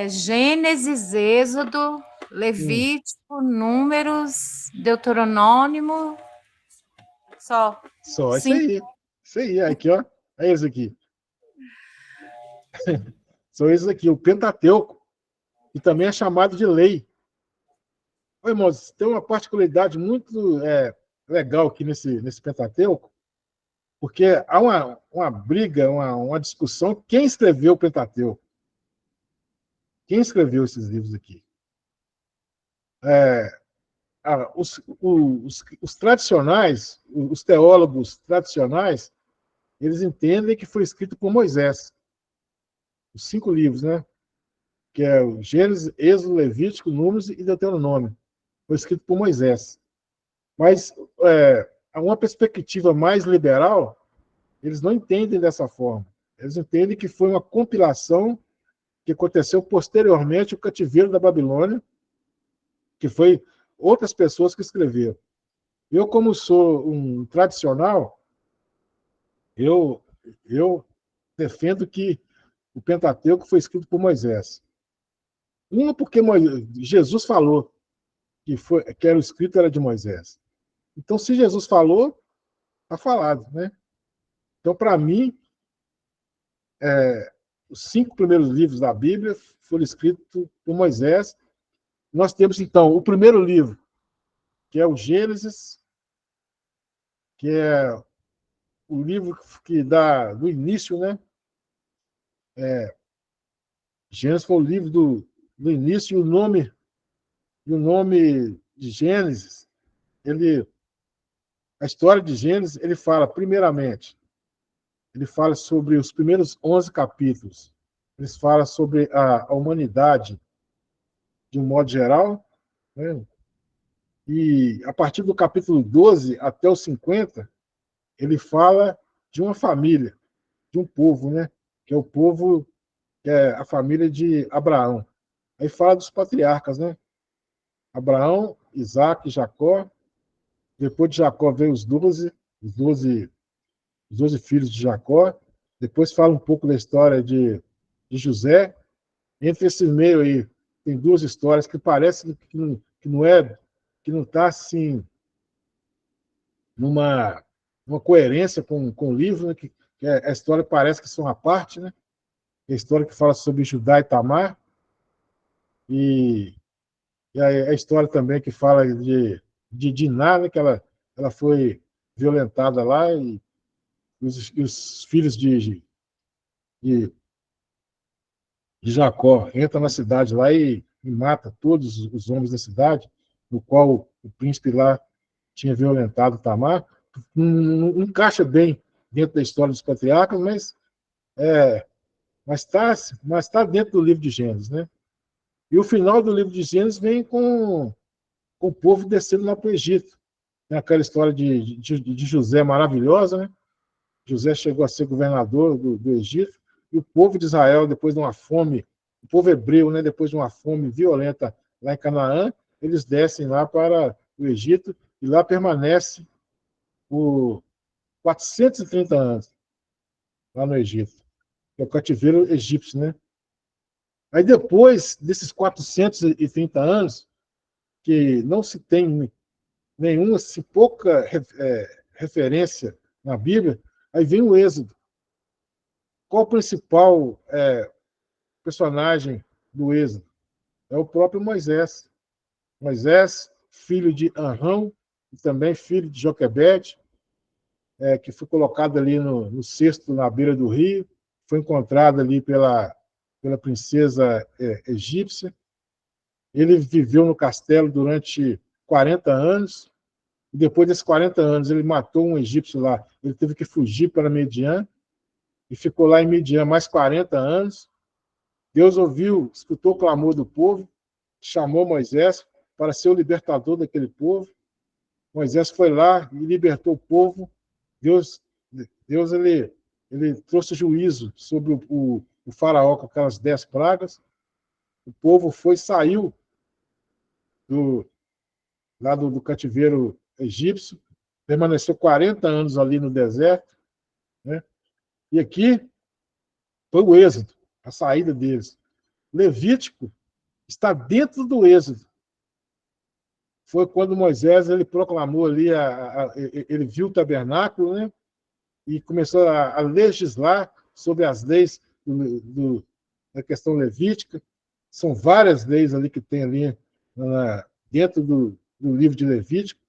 Gênesis, Êxodo, Levítico, Números, Deuteronômio. Só. Só, isso aí. Isso aí, aqui, ó. É esse aqui. São esses aqui, o Pentateuco, que também é chamado de lei. Oi, irmãos, tem uma particularidade muito legal aqui nesse Pentateuco, porque há uma briga, uma discussão, quem escreveu o Pentateuco? Quem escreveu esses livros aqui? Os tradicionais, os teólogos tradicionais, eles entendem que foi escrito por Moisés. Os 5 livros, né? Que é o Gênesis, Êxodo, Levítico, Números e Deuteronômio. Foi escrito por Moisés. Mas uma perspectiva mais liberal, eles não entendem dessa forma. Eles entendem que foi uma compilação que aconteceu posteriormente ao cativeiro da Babilônia, que foi outras pessoas que escreveram. Eu, como sou um tradicional, eu defendo que o Pentateuco foi escrito por Moisés. Porque Jesus falou que era o escrito era de Moisés. Então, se Jesus falou, está falado, né? Então, para mim, os 5 primeiros livros da Bíblia foram escritos por Moisés. Nós temos, então, o primeiro livro, que é o Gênesis, que é o livro que dá do início, né? Gênesis foi o livro do início, e o nome de Gênesis, a história de Gênesis, ele fala, primeiramente, ele fala sobre os primeiros 11 capítulos. Eles falam sobre a humanidade de um modo geral, né? E a partir do capítulo 12 até o 50, ele fala de uma família, de um povo, né? Que é o povo, que é a família de Abraão. Aí fala dos patriarcas, né? Abraão, Isaac, Jacó. Depois de Jacó veio os 12 filhos de Jacó. Depois fala um pouco da história de José. Entre esse meio aí, tem duas histórias que parecem que não é, que não está assim numa coerência com o livro, né? Que a história parece que são uma parte, né? A história que fala sobre Judá e Tamar, e, a história também que fala de Diná, né? Que ela foi violentada lá, e os filhos de, de Jacó entram na cidade lá e mata todos os homens da cidade, no qual o príncipe lá tinha violentado Tamar. Não encaixa bem dentro da história dos patriarcas, mas tá dentro do livro de Gênesis, né? E o final do livro de Gênesis vem com o povo descendo lá para o Egito. Tem aquela história de José maravilhosa, né? José chegou a ser governador do Egito, e o povo de Israel, depois de uma fome, o povo hebreu, né, depois de uma fome violenta lá em Canaã, eles descem lá para o Egito, e lá permanece por 430 anos, lá no Egito, que é o cativeiro egípcio, né? Aí depois desses 430 anos, que não se tem nenhuma, se pouca referência na Bíblia, aí vem o Êxodo. Qual o principal personagem do Êxodo? É o próprio Moisés. Moisés, filho de Arão, e também filho de Joquebede, que foi colocado ali no cesto na beira do rio, foi encontrado ali pela princesa egípcia. Ele viveu no castelo durante 40 anos, e depois desses 40 anos ele matou um egípcio lá. Ele teve que fugir para Midian, e ficou lá em Midian mais 40 anos. Deus ouviu, escutou o clamor do povo, chamou Moisés para ser o libertador daquele povo. Moisés foi lá e libertou o povo. Deus ele trouxe juízo sobre o faraó com aquelas 10 pragas. O povo saiu lá do cativeiro egípcio, permaneceu 40 anos ali no deserto, né? E aqui foi o êxodo, a saída deles. Levítico está dentro do êxodo. Foi quando Moisés ele proclamou ali, ele viu o tabernáculo, né? E começou a legislar sobre as leis da questão levítica. São várias leis ali que tem ali dentro do livro de Levítico.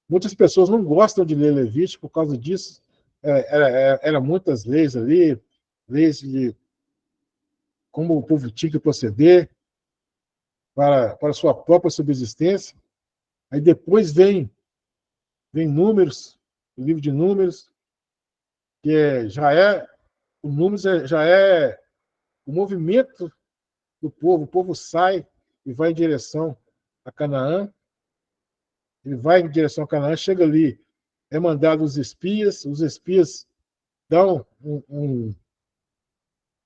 Muitas pessoas não gostam de ler Levítico por causa disso. Eram muitas leis ali, leis de como o povo tinha que proceder para sua própria subsistência. Aí depois vem Números, o livro de Números, que o Números já é o movimento do povo. O povo sai e vai em direção a Canaã. Ele vai em direção a Canaã, chega ali, é mandado os espias dão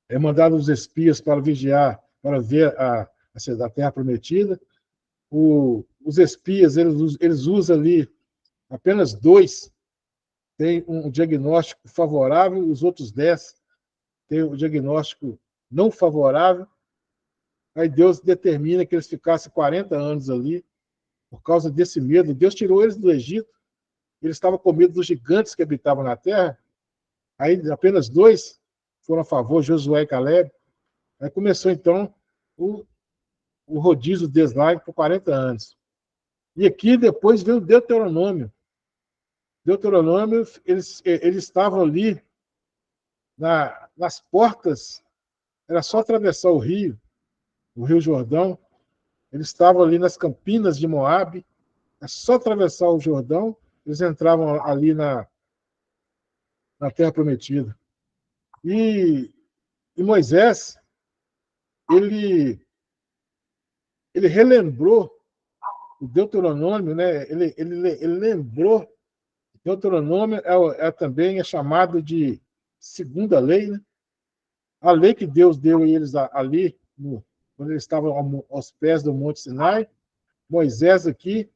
é mandado os espias para vigiar, para ver a terra prometida. Os espias, eles usam ali apenas 2 têm um diagnóstico favorável, os outros 10 têm um diagnóstico não favorável. Aí Deus determina que eles ficassem 40 anos ali, por causa desse medo. Deus tirou eles do Egito, eles estavam com medo dos gigantes que habitavam na terra. Aí apenas 2 foram a favor, Josué e Caleb. Aí começou, então, o rodízio deles lá por 40 anos. E aqui depois veio o Deuteronômio. Deuteronômio, eles estavam ali nas portas, era só atravessar o Rio Jordão. Eles estavam ali nas campinas de Moabe, é só atravessar o Jordão, eles entravam ali na Terra Prometida. E Moisés, ele relembrou o Deuteronômio, né? Ele lembrou. Deuteronômio também é chamado de segunda lei, né? A lei que Deus deu a eles ali, quando eles estavam aos pés do Monte Sinai. Moisés aqui,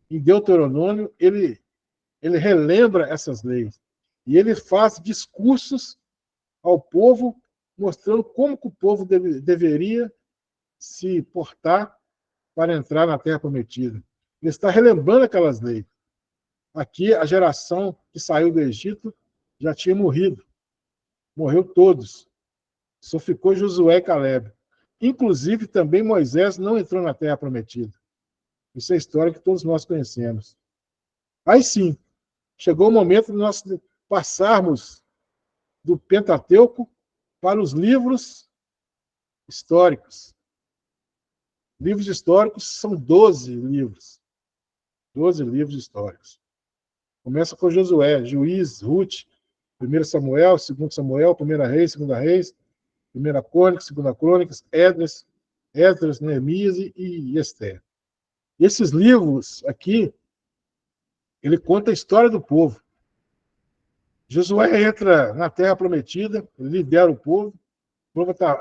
em Deuteronômio, ele relembra essas leis. E ele faz discursos ao povo, mostrando como que o povo deveria se portar para entrar na Terra Prometida. Ele está relembrando aquelas leis. Aqui, a geração que saiu do Egito já tinha morrido. Morreu todos. Só ficou Josué e Caleb. Inclusive, também Moisés não entrou na Terra Prometida. Isso é história que todos nós conhecemos. Aí sim, chegou o momento de nós passarmos do Pentateuco para os livros históricos. Livros históricos são 12 livros. 12 livros históricos. Começa com Josué, Juiz, Ruth, 1 Samuel, 2 Samuel, 1 Reis, 2 Reis, 1 Crônicas, 2 Crônicas, Esdras, Neemias e Esther. Esses livros aqui, ele conta a história do povo. Josué entra na Terra Prometida, ele lidera o povo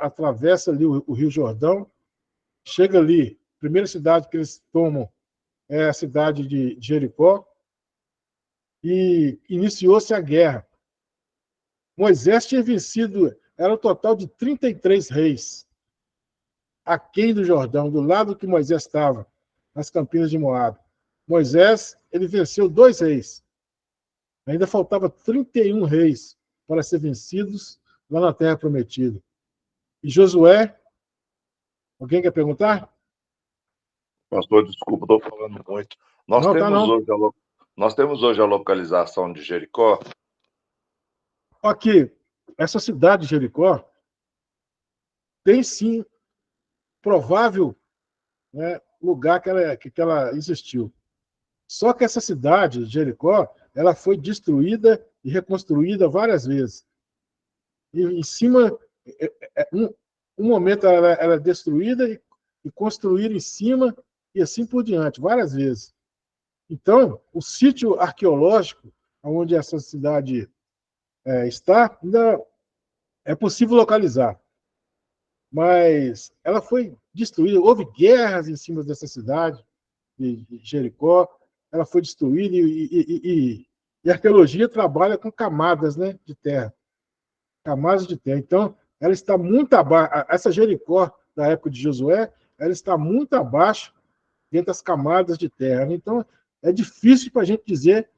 atravessa ali o Rio Jordão, chega ali, a primeira cidade que eles tomam é a cidade de Jericó, e iniciou-se a guerra. Moisés tinha vencido, era um total de 33 reis, aquém do Jordão, do lado que Moisés estava, nas campinas de Moabe. Moisés, ele venceu 2 reis. Ainda faltava 31 reis para ser vencidos lá na Terra Prometida. E Josué, alguém quer perguntar? Pastor, desculpa, estou falando muito. Nós temos hoje a localização de Jericó. Aqui, essa cidade de Jericó tem sim provável, né, lugar que ela existiu. Só que essa cidade de Jericó, ela foi destruída e reconstruída várias vezes. E em cima, um momento ela é destruída e construída em cima e assim por diante, várias vezes. Então, o sítio arqueológico onde essa cidade está, ainda é possível localizar. Mas ela foi destruída, houve guerras em cima dessa cidade, de Jericó, ela foi destruída e a arqueologia trabalha com camadas, né, de terra. Camadas de terra. Então, ela está muito abaixo, essa Jericó da época de Josué, ela está muito abaixo dentro das camadas de terra. Então, é difícil para a gente dizer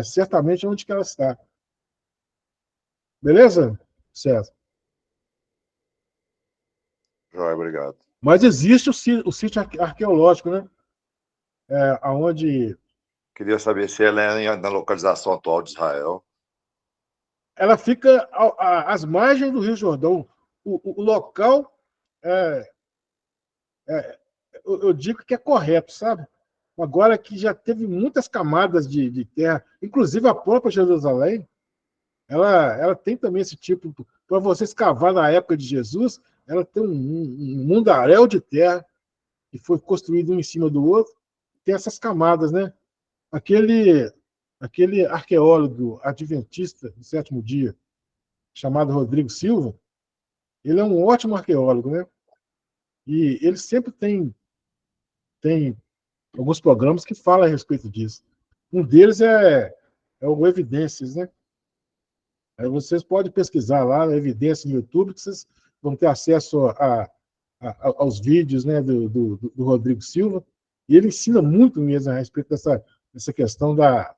certamente onde que ela está. Beleza, César? Joia, obrigado. Mas existe o sítio arqueológico, né? Onde... Queria saber se ela é na localização atual de Israel. Ela fica às margens do Rio Jordão. O local, eu digo que é correto, sabe? Agora que já teve muitas camadas de terra, inclusive a própria Jerusalém, ela tem também esse tipo, para você escavar na época de Jesus, ela tem um mundaréu de terra que foi construído um em cima do outro, tem essas camadas, né? Aquele arqueólogo adventista do sétimo dia, chamado Rodrigo Silva, ele é um ótimo arqueólogo, né? E ele sempre tem alguns programas que falam a respeito disso. Um deles é o Evidências, né? Aí vocês podem pesquisar lá, Evidências no YouTube, que vocês vão ter acesso aos vídeos, né, do Rodrigo Silva. E ele ensina muito mesmo a respeito dessa questão da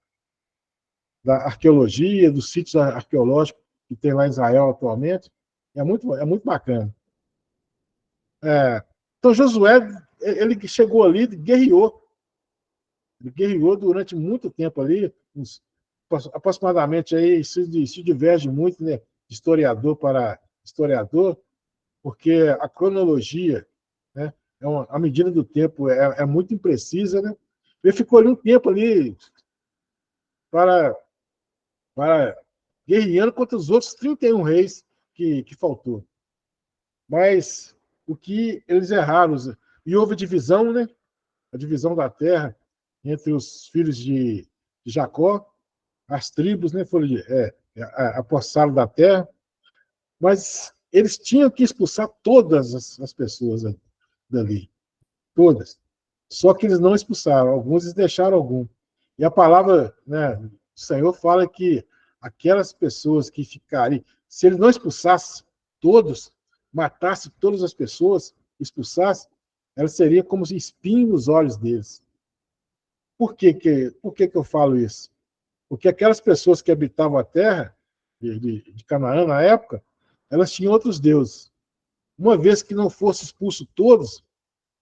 arqueologia, dos sítios arqueológicos que tem lá em Israel atualmente. É muito bacana. Então, Josué, ele chegou ali e guerreou. Ele guerreou durante muito tempo ali, aproximadamente aí, se diverge muito, né, de historiador para historiador, porque a cronologia, né, a medida do tempo é muito imprecisa, né? Ele ficou ali um tempo ali para guerreando contra os outros 31 reis que faltou. Mas o que eles erraram, e houve divisão, né? A divisão da terra entre os filhos de Jacó, as tribos, né? Foram apossaram da terra, mas eles tinham que expulsar todas as pessoas dali, todas. Só que eles não expulsaram, alguns eles deixaram algum. E a palavra, né, do Senhor fala que aquelas pessoas que ficarem, se ele não expulsasse todos, matasse todas as pessoas, expulsasse, ela seria como espinho nos olhos deles. Por que eu falo isso? Porque aquelas pessoas que habitavam a terra de Canaã na época, elas tinham outros deuses. Uma vez que não fosse expulso todos,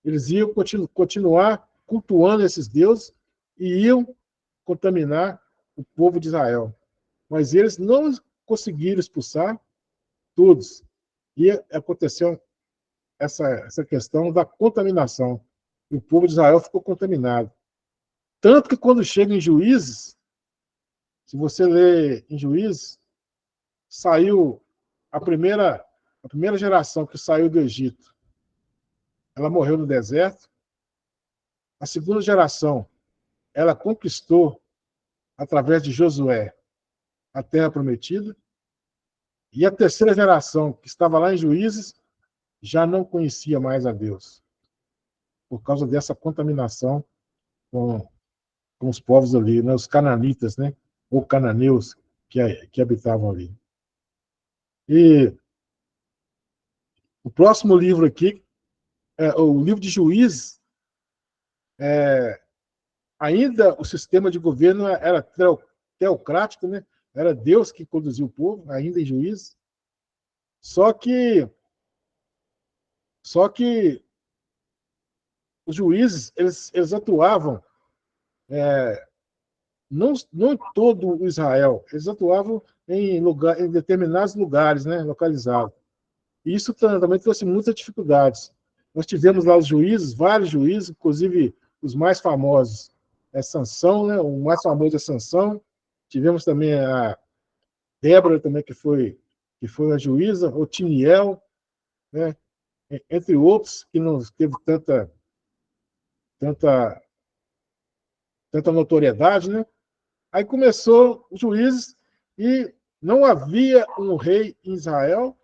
eles iam continuar cultuando esses deuses e iam contaminar o povo de Israel. Mas eles não conseguiram expulsar todos. E aconteceu essa questão da contaminação. O povo de Israel ficou contaminado. Tanto que quando chega em Juízes, se você ler em Juízes, saiu a primeira geração que saiu do Egito. Ela morreu no deserto. A segunda geração, ela conquistou, através de Josué, a terra prometida. E a terceira geração, que estava lá em Juízes, já não conhecia mais a Deus, por causa dessa contaminação com os povos ali, né? Os cananitas, né? Ou cananeus que habitavam ali. E o próximo livro aqui, o livro de Juízes, ainda o sistema de governo era teocrático, né? Era Deus que conduzia o povo, ainda em Juízes. Só que os juízes, eles atuavam não em todo o Israel, eles atuavam em determinados lugares, né, localizados. E isso também trouxe muitas dificuldades. Nós tivemos lá os juízes, vários juízes, inclusive os mais famosos Sansão, né, o mais famoso é Sansão. Tivemos também a Débora, também, que foi a juíza, Otiniel, né, entre outros, que não teve tanta notoriedade, né? Aí começou os juízes e não havia um rei em Israel,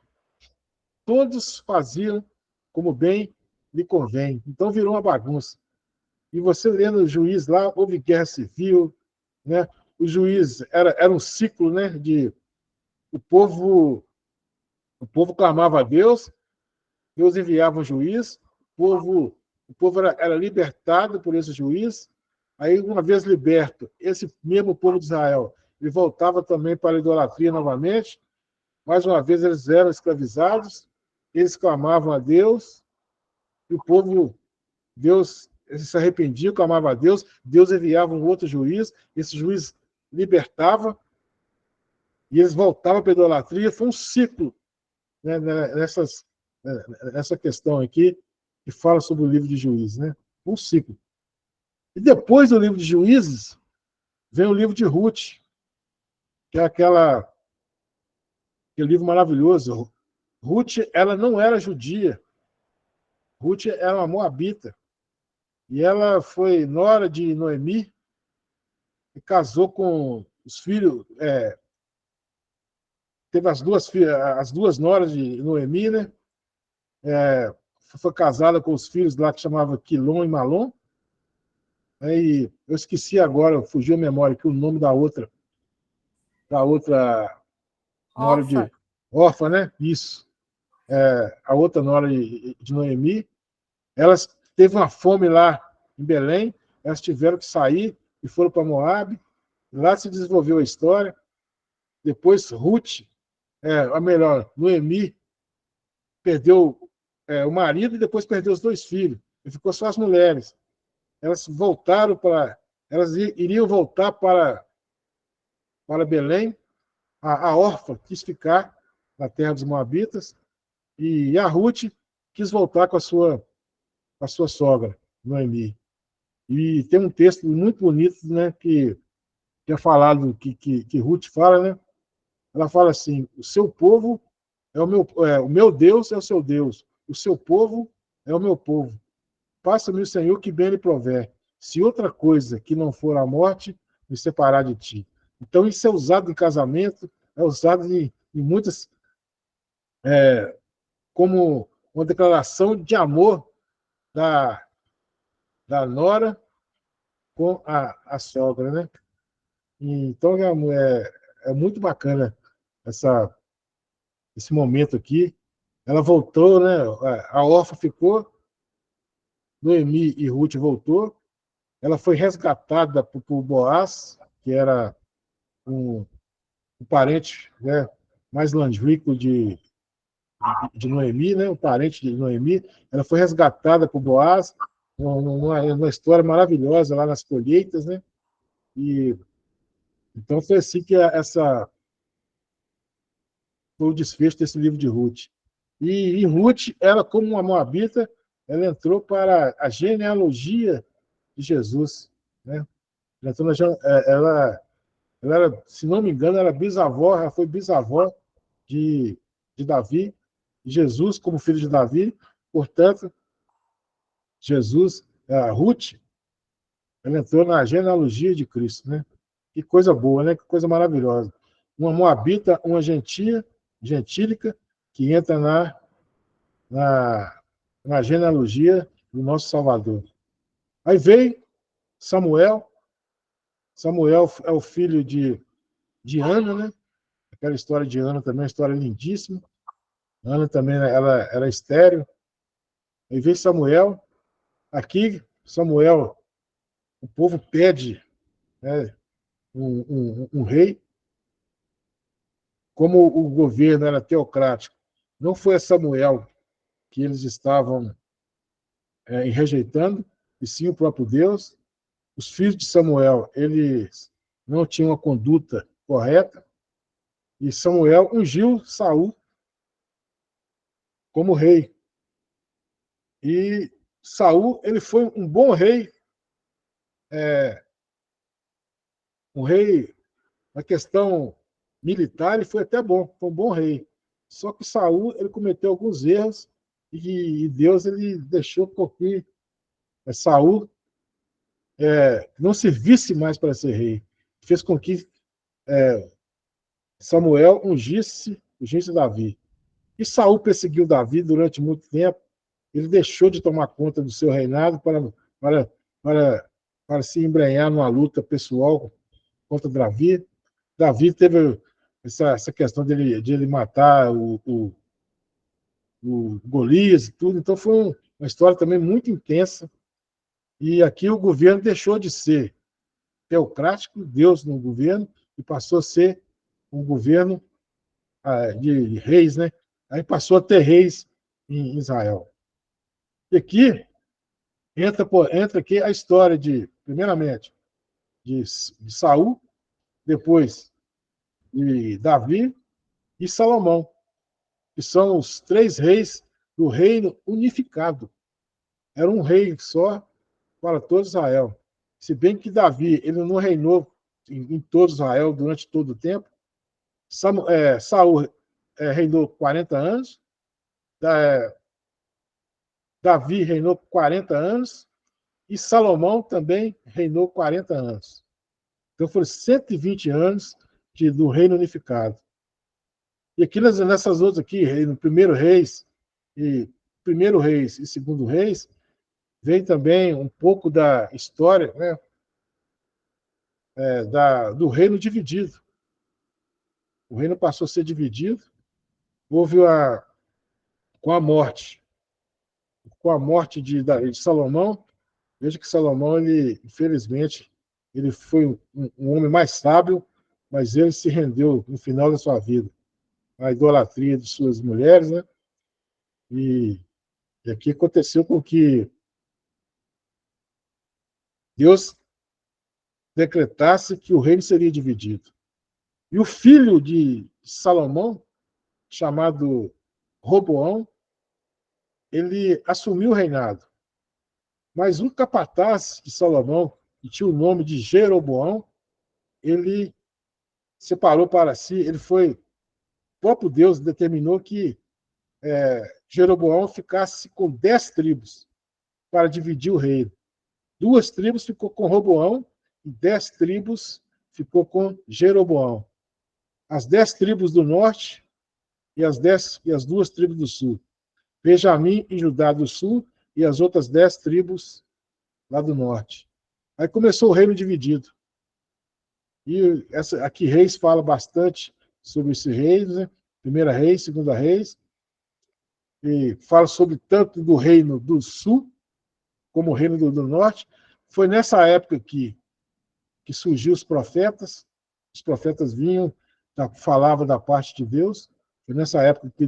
todos faziam como bem lhe convém. Então virou uma bagunça. E você lendo o juiz lá, houve guerra civil, né? O juiz era um ciclo, né? O povo clamava a Deus, Deus enviava um juiz, o povo era libertado por esse juiz. Aí, uma vez liberto, esse mesmo povo de Israel, ele voltava também para a idolatria novamente. Mais uma vez, eles eram escravizados, eles clamavam a Deus, e o povo, Deus, se arrependia, clamava a Deus, Deus enviava um outro juiz, esse juiz libertava, e eles voltavam para a idolatria. Foi um ciclo, né, nessa questão aqui, que fala sobre o livro de Juízes, né? Um ciclo. E depois do livro de Juízes, vem o livro de Ruth, que é aquele livro maravilhoso. Ruth, ela não era judia. Ruth era uma moabita. E ela foi nora de Noemi e casou com os filhos. Teve as duas noras de Noemi, né? Foi casada com os filhos lá que chamava Quilom e Malom. Aí eu esqueci agora, fugiu a memória que o nome da outra nora de Orfa, né? Isso. A outra nora de Noemi. Elas teve uma fome lá em Belém, elas tiveram que sair e foram para Moabe. Lá se desenvolveu a história. Depois Ruth, Noemi perdeu o marido e depois perdeu os 2 filhos. E ficou só as mulheres. Elas iriam voltar para Belém. A Orfa quis ficar na terra dos Moabitas e a Ruth quis voltar com a sua sogra, Noemi. E tem um texto muito bonito, né, que é falado, que Ruth fala, né? ela fala assim: o seu povo o meu Deus é o seu Deus, o seu povo é o meu povo. Faça-me o Senhor que bem lhe prover, se outra coisa que não for a morte me separar de ti. Então, isso é usado em casamento, é usado em muitas, como uma declaração de amor da nora com a sogra, né? Então, é muito bacana esse momento aqui. Ela voltou, né? A órfã ficou, Noemi e Ruth voltou, ela foi resgatada por Boaz, que era um parente, né, mais longínquo de Noemi, né, um parente de Noemi. Ela foi resgatada por Boaz, uma história maravilhosa lá nas colheitas, né? E então foi assim que foi o desfecho desse livro de Ruth. E Ruth, ela como uma moabita, ela entrou para a genealogia de Jesus, né? Ela era, se não me engano, ela foi bisavó de Davi, Jesus como filho de Davi. Portanto, Jesus, a Ruth, ela entrou na genealogia de Cristo, né? Que coisa boa, né? Que coisa maravilhosa. Uma moabita, uma gentílica, que entra na, na genealogia do nosso Salvador. Aí veio Samuel. Samuel é o filho de Ana, né? Aquela história de Ana também, uma história lindíssima. Ana também, ela era estéril. Aí veio Samuel. Aqui, Samuel, o povo pede, né, um rei. Como o governo era teocrático, não foi a Samuel que eles estavam rejeitando, e sim o próprio Deus. Os filhos de Samuel, eles não tinham uma conduta correta, e Samuel ungiu Saul como rei. E Saul, ele foi um bom rei, um rei na questão militar, ele foi até bom, foi um bom rei. Só que Saul, ele cometeu alguns erros e Deus ele deixou com que Saul não servisse mais para ser rei. Fez com que Samuel ungisse Davi. E Saul perseguiu Davi durante muito tempo. Ele deixou de tomar conta do seu reinado para, para, para se embrenhar numa luta pessoal contra Davi. Davi teve essa questão de ele matar o Golias e tudo. Então foi uma história também muito intensa. E aqui o governo deixou de ser teocrático, Deus no governo, e passou a ser um governo de reis, né? Aí passou a ter reis em Israel. E aqui entra aqui a história primeiramente, de Saul, depois de Davi e Salomão, que são os 3 reis do reino unificado. Era um rei só para todo Israel. Se bem que Davi ele não reinou em todo Israel durante todo o tempo. Saul reinou 40 anos, Davi reinou 40 anos e Salomão também reinou 40 anos. Então foram 120 anos do reino unificado. E aqui nessas outras aqui, no primeiro Reis e segundo Reis, vem também um pouco da história, né, do reino dividido. O reino passou a ser dividido, houve com a morte de Salomão. Veja que Salomão, ele, infelizmente, ele foi um homem mais sábio, mas ele se rendeu no final da sua vida à idolatria de suas mulheres, né? E aqui aconteceu com que Deus decretasse que o reino seria dividido. E o filho de Salomão, chamado Roboão, ele assumiu o reinado. Mas um capataz de Salomão, que tinha o nome de Jeroboão, ele separou para si, ele foi próprio Deus determinou que Jeroboão ficasse com 10 tribos para dividir o reino. 2 tribos ficou com Roboão e 10 tribos ficou com Jeroboão. As 10 tribos do norte e as 2 tribos do sul. Benjamim e Judá do sul e as outras 10 tribos lá do norte. Aí começou o reino dividido. E aqui Reis fala bastante sobre esse reino, né? Primeira Reis, Segunda Reis, e fala sobre tanto do reino do sul como o reino do norte. Foi nessa época que surgiu os profetas vinham, falavam da parte de Deus. Foi nessa época que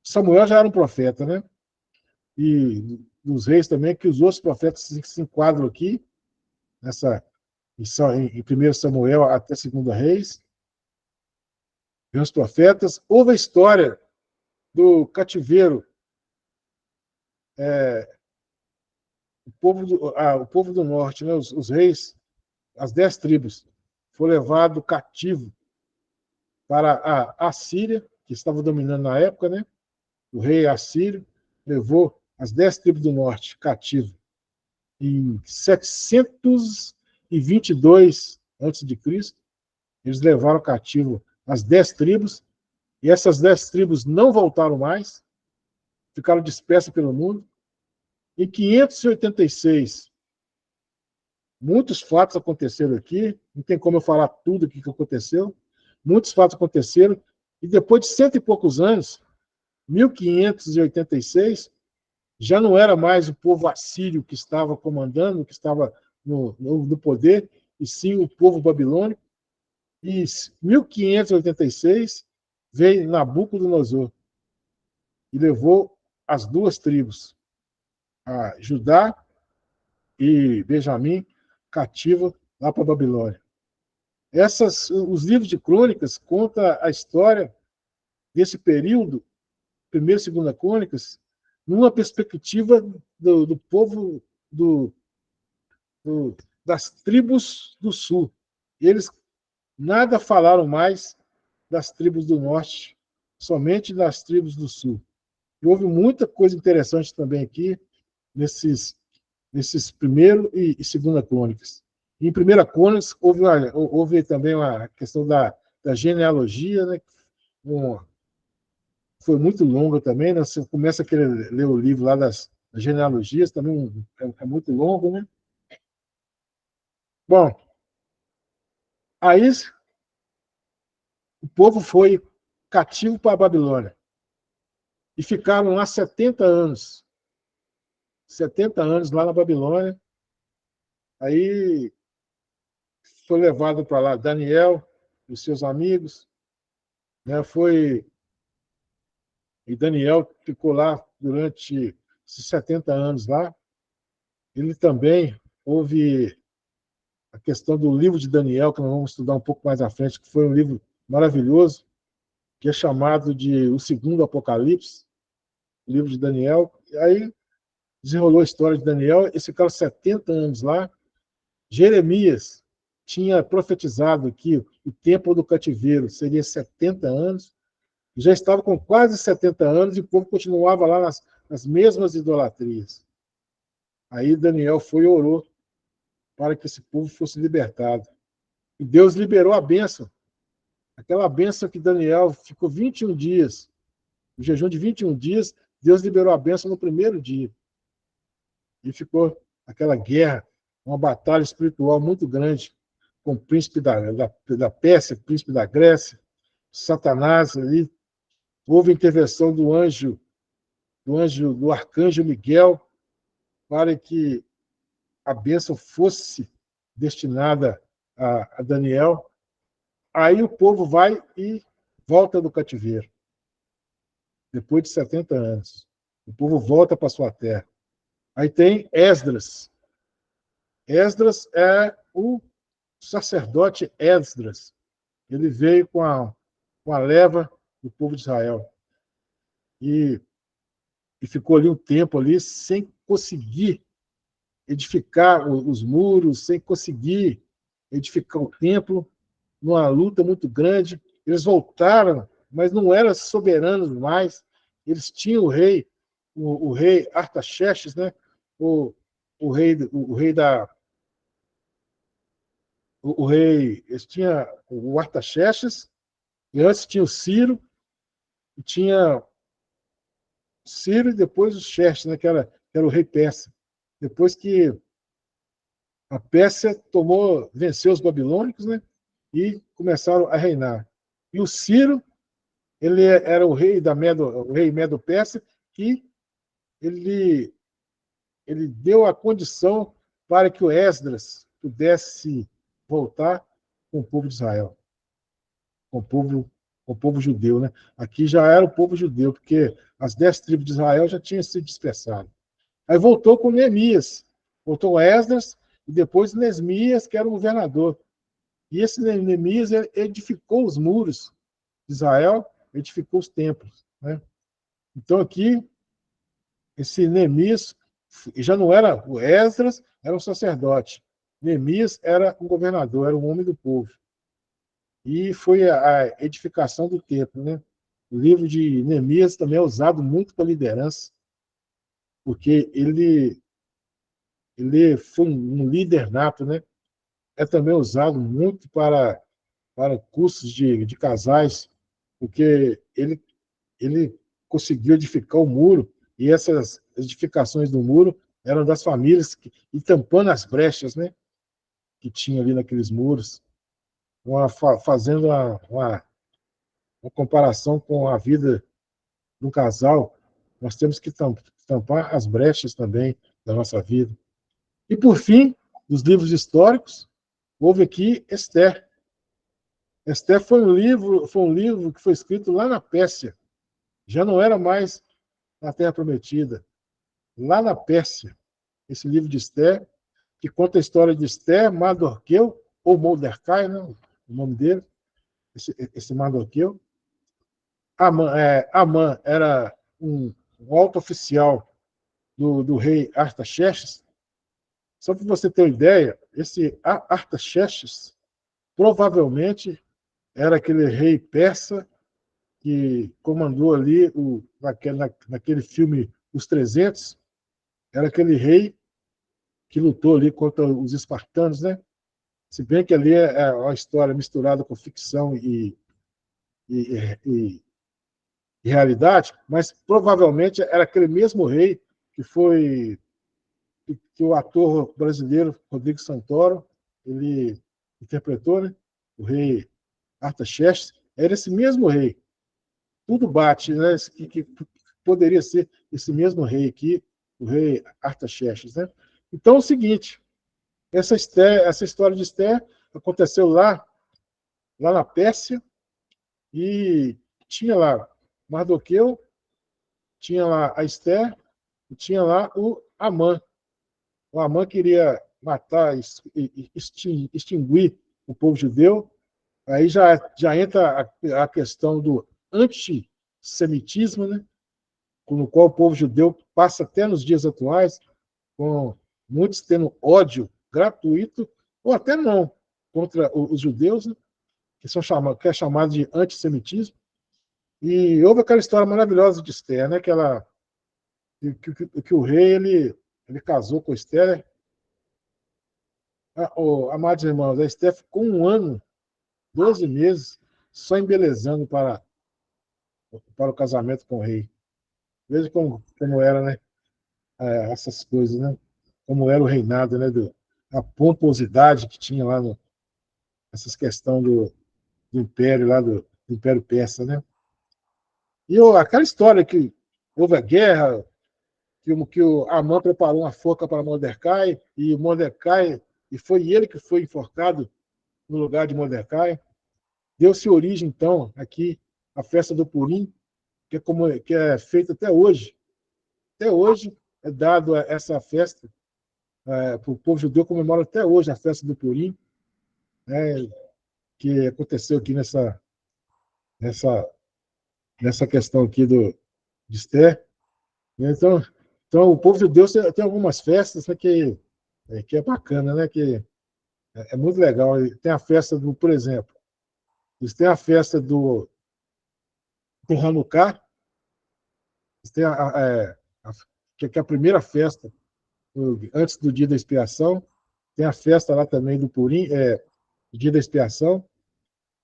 Samuel já era um profeta, né? E dos reis também, que os outros profetas se enquadram aqui, em 1 Samuel até 2 Reis. E os profetas. Houve a história do cativeiro. O povo do norte, né? Os reis, as 10 tribos, foi levado cativo para a Síria, que estava dominando na época, né? O rei assírio levou as 10 tribos do norte cativo em 722 a.C. Eles levaram cativo as 10 tribos, e essas 10 tribos não voltaram mais, ficaram dispersas pelo mundo. Em 586, muitos fatos aconteceram aqui, não tem como eu falar tudo o que aconteceu, muitos fatos aconteceram, e depois de 100 e poucos anos, 1586, já não era mais o povo assírio que estava comandando, que estava no poder, e sim o povo babilônico. E em 1586 veio Nabucodonosor e levou as 2 tribos, a Judá e Benjamim, cativa lá para a Babilônia. Os livros de crônicas contam a história desse período, 1ª e 2ª Crônicas, numa perspectiva do povo das tribos do sul. Eles nada falaram mais das tribos do norte, somente das tribos do sul. E houve muita coisa interessante também aqui, nesses 1ª e 2ª Crônicas. Em 1ª Crônicas, houve também a questão da genealogia, né? Foi muito longa também, né? Você começa a querer ler o livro lá das genealogias, também é muito longo, né? Bom, aí o povo foi cativo para a Babilônia e ficaram lá 70 anos. 70 anos lá na Babilônia. Aí foi levado para lá Daniel e os seus amigos, né? E Daniel ficou lá durante esses 70 anos lá. Ele também houve a questão do livro de Daniel, que nós vamos estudar um pouco mais à frente, que foi um livro maravilhoso, que é chamado de O Segundo Apocalipse, o livro de Daniel. E aí desenrolou a história de Daniel, eles ficaram 70 anos lá. Jeremias tinha profetizado que o tempo do cativeiro seria 70 anos, já estava com quase 70 anos e o povo continuava lá nas mesmas idolatrias. Aí Daniel foi e orou para que esse povo fosse libertado. E Deus liberou a bênção. Aquela bênção que Daniel ficou 21 dias, no jejum de 21 dias, Deus liberou a bênção no 1º dia. E ficou aquela guerra, uma batalha espiritual muito grande com o príncipe da Pérsia, príncipe da Grécia, Satanás ali. Houve intervenção do arcanjo Miguel, para que a bênção fosse destinada a Daniel. Aí o povo vai e volta do cativeiro. Depois de 70 anos. O povo volta para sua terra. Aí tem Esdras. Esdras é o sacerdote Esdras. Ele veio com a leva do povo de Israel. E ficou ali um tempo ali sem conseguir edificar os muros, sem conseguir edificar o templo, numa luta muito grande. eles voltaram, mas não eram soberanos mais. Eles tinham o rei Artaxerxes, né? O rei da eles tinha o Artaxerxes, e antes tinha o Ciro, e tinha Ciro e depois o Xerxes, né, que era o rei persa. Depois que a Pérsia venceu os babilônicos, né, e começaram a reinar. E o Ciro, ele era o rei Medo-Persa, que ele deu a condição para que o Esdras pudesse voltar com o povo de Israel, com o povo judeu, né? Aqui já era o povo judeu, porque as 10 tribos de Israel já tinham sido dispersadas. Aí voltou com Neemias, voltou Esdras e depois Nesmias, que era o governador. E esse Neemias edificou os muros de Israel, edificou os templos, né? Então aqui esse Neemias já não era o Esdras, era um sacerdote. Neemias era um governador, era um homem do povo. E foi a edificação do templo, né? O livro de Neemias também é usado muito para liderança, porque ele foi um líder nato, né? É também usado muito para cursos de casais, porque ele conseguiu edificar o muro, e essas edificações do muro eram das famílias, e tampando as brechas, né, que tinha ali naqueles muros, fazendo uma comparação com a vida de um casal. Nós temos que tampar as brechas também da nossa vida. E, por fim, dos livros históricos, houve aqui Esther. Esther foi um livro que foi escrito lá na Pérsia. Já não era mais na Terra Prometida. Lá na Pérsia, esse livro de Esther, que conta a história de Esther, Mardoqueu, ou Mordecai, né, o nome dele, esse Mardoqueu. Amã era um alto oficial do rei Artaxerxes. Só para você ter uma ideia, esse Artaxerxes provavelmente era aquele rei persa que comandou ali naquele filme Os 300, era aquele rei que lutou ali contra os espartanos, né? Se bem que ali é uma história misturada com ficção e realidade, mas provavelmente era aquele mesmo rei que o ator brasileiro Rodrigo Santoro ele interpretou, né? O rei Artaxerxes, era esse mesmo rei. Tudo bate, né? Que poderia ser esse mesmo rei aqui, o rei Artaxerxes, né? Então é o seguinte, essa história de Esther aconteceu lá na Pérsia, e tinha lá Mardoqueu, tinha lá a Esther, e tinha lá o Amã. O Amã queria matar, extinguir o povo judeu. Aí já entra a questão do antissemitismo, né? No qual o povo judeu passa até nos dias atuais, com muitos tendo ódio gratuito, ou até não, contra os judeus, né? Que é chamado de antissemitismo. E houve aquela história maravilhosa de Esther, né? Que o rei ele casou com Esther. Amados irmãos, a Esther ficou 1 ano, 12 meses, só embelezando para o casamento com o rei. Veja como era, né? Essas coisas, né? Como era o reinado, né? A pomposidade que tinha lá, essas questões do império, lá do Império Persa, né? E aquela história que houve a guerra, que o Amã preparou uma forca para Mordecai, e foi ele que foi enforcado no lugar de Mordecai. Deu-se origem, então, aqui, à festa do Purim, que é feita até hoje. Até hoje é dado essa festa, para o povo judeu comemora até hoje a festa do Purim, né, que aconteceu aqui nessa questão aqui de Esther. Então, o povo judeu tem algumas festas, né, que é bacana, né, que é muito legal. Tem a festa por exemplo, Eles têm a festa do Hanukkah, eles têm que é a primeira festa antes do dia da expiação. Tem a festa lá também do Purim, dia da expiação,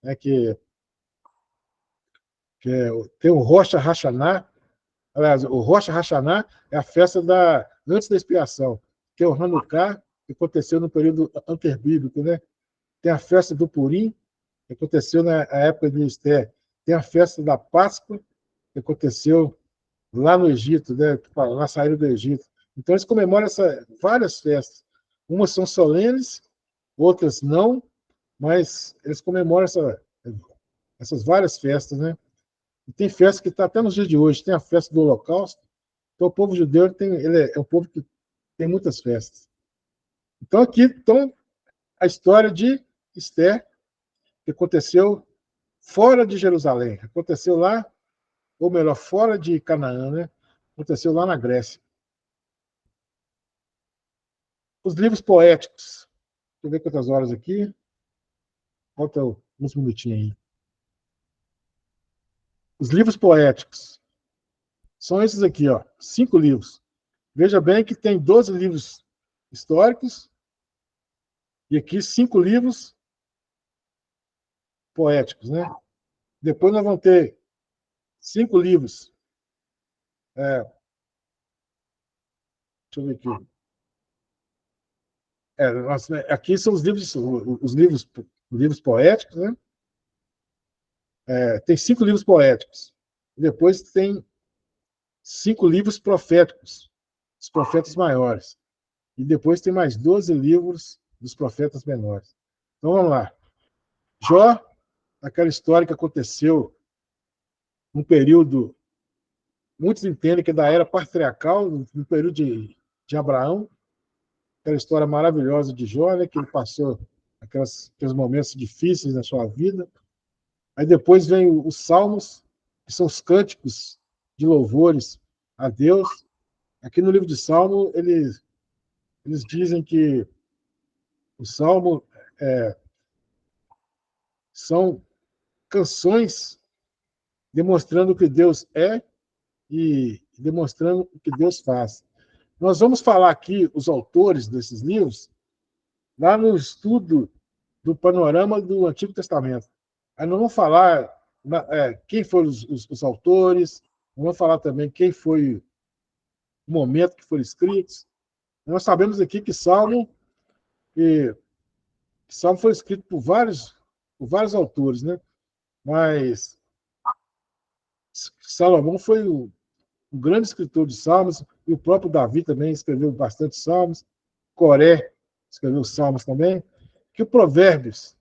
né, tem o Rosh Hashanah. Aliás, o Rosh Hashanah é a festa antes da expiação, que é o Hanukkah, que aconteceu no período interbíblico, né? Tem a festa do Purim, que aconteceu na época de Esther. Tem a festa da Páscoa, que aconteceu lá no Egito, né? Na saída do Egito. Então, eles comemoram várias festas. Umas são solenes, outras não, mas eles comemoram essas várias festas, né? E tem festa que está até nos dias de hoje. Tem a festa do Holocausto. Então, o povo judeu ele é um povo que tem muitas festas. Então, aqui estão a história de Esther, que aconteceu fora de Jerusalém. Aconteceu lá, ou melhor, fora de Canaã, né? Aconteceu lá na Grécia. Os livros poéticos. Deixa eu ver quantas horas aqui. Falta uns minutinhos aí. Os livros poéticos. São esses aqui, ó, 5 livros. Veja bem que tem 12 livros históricos e aqui 5 livros poéticos, né? Depois nós vamos ter 5 livros. Deixa eu ver aqui. Aqui são os livros poéticos, né? Tem 5 livros poéticos. Depois tem 5 livros proféticos, os profetas maiores. E depois tem mais 12 livros dos profetas menores. Então vamos lá. Jó, aquela história que aconteceu num período, muitos entendem que é da era patriarcal, no período de Abraão, aquela história maravilhosa de Jó, né, que ele passou aqueles momentos difíceis na sua vida. Aí depois vem os salmos, que são os cânticos de louvores a Deus. Aqui no livro de Salmo, eles dizem que o Salmo são canções demonstrando o que Deus é e demonstrando o que Deus faz. Nós vamos falar aqui os autores desses livros lá no estudo do panorama do Antigo Testamento. Aí nós vamos falar quem foram os autores, vamos falar também quem foi o momento que foram escritos. Nós sabemos aqui que Salmo foi escrito por vários autores, né? Mas Salomão foi um grande escritor de salmos, e o próprio Davi também escreveu bastante salmos, Coré escreveu salmos também, que os provérbios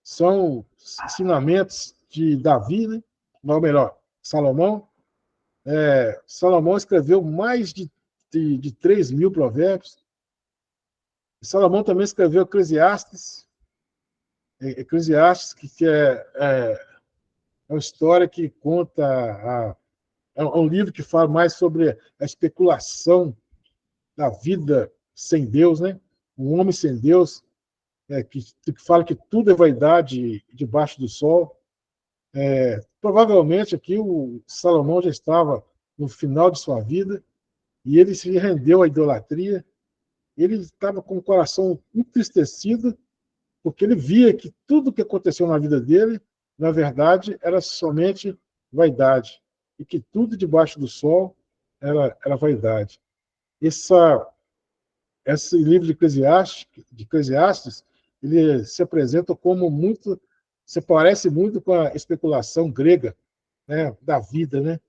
são ensinamentos de Davi, né? Ou melhor, Salomão. Salomão escreveu mais de 3.000 provérbios. Salomão também escreveu Eclesiastes, que é uma história que conta, é um livro que fala mais sobre a especulação da vida sem Deus, né? Um homem sem Deus, que fala que tudo é vaidade debaixo do sol. Provavelmente aqui o Salomão já estava no final de sua vida e ele se rendeu à idolatria. Ele estava com o coração entristecido porque ele via que tudo que aconteceu na vida dele, na verdade, era somente vaidade, e que tudo debaixo do sol era vaidade. Esse livro de Eclesiastes, ele se apresenta como se parece muito com a especulação grega, né, da vida, né?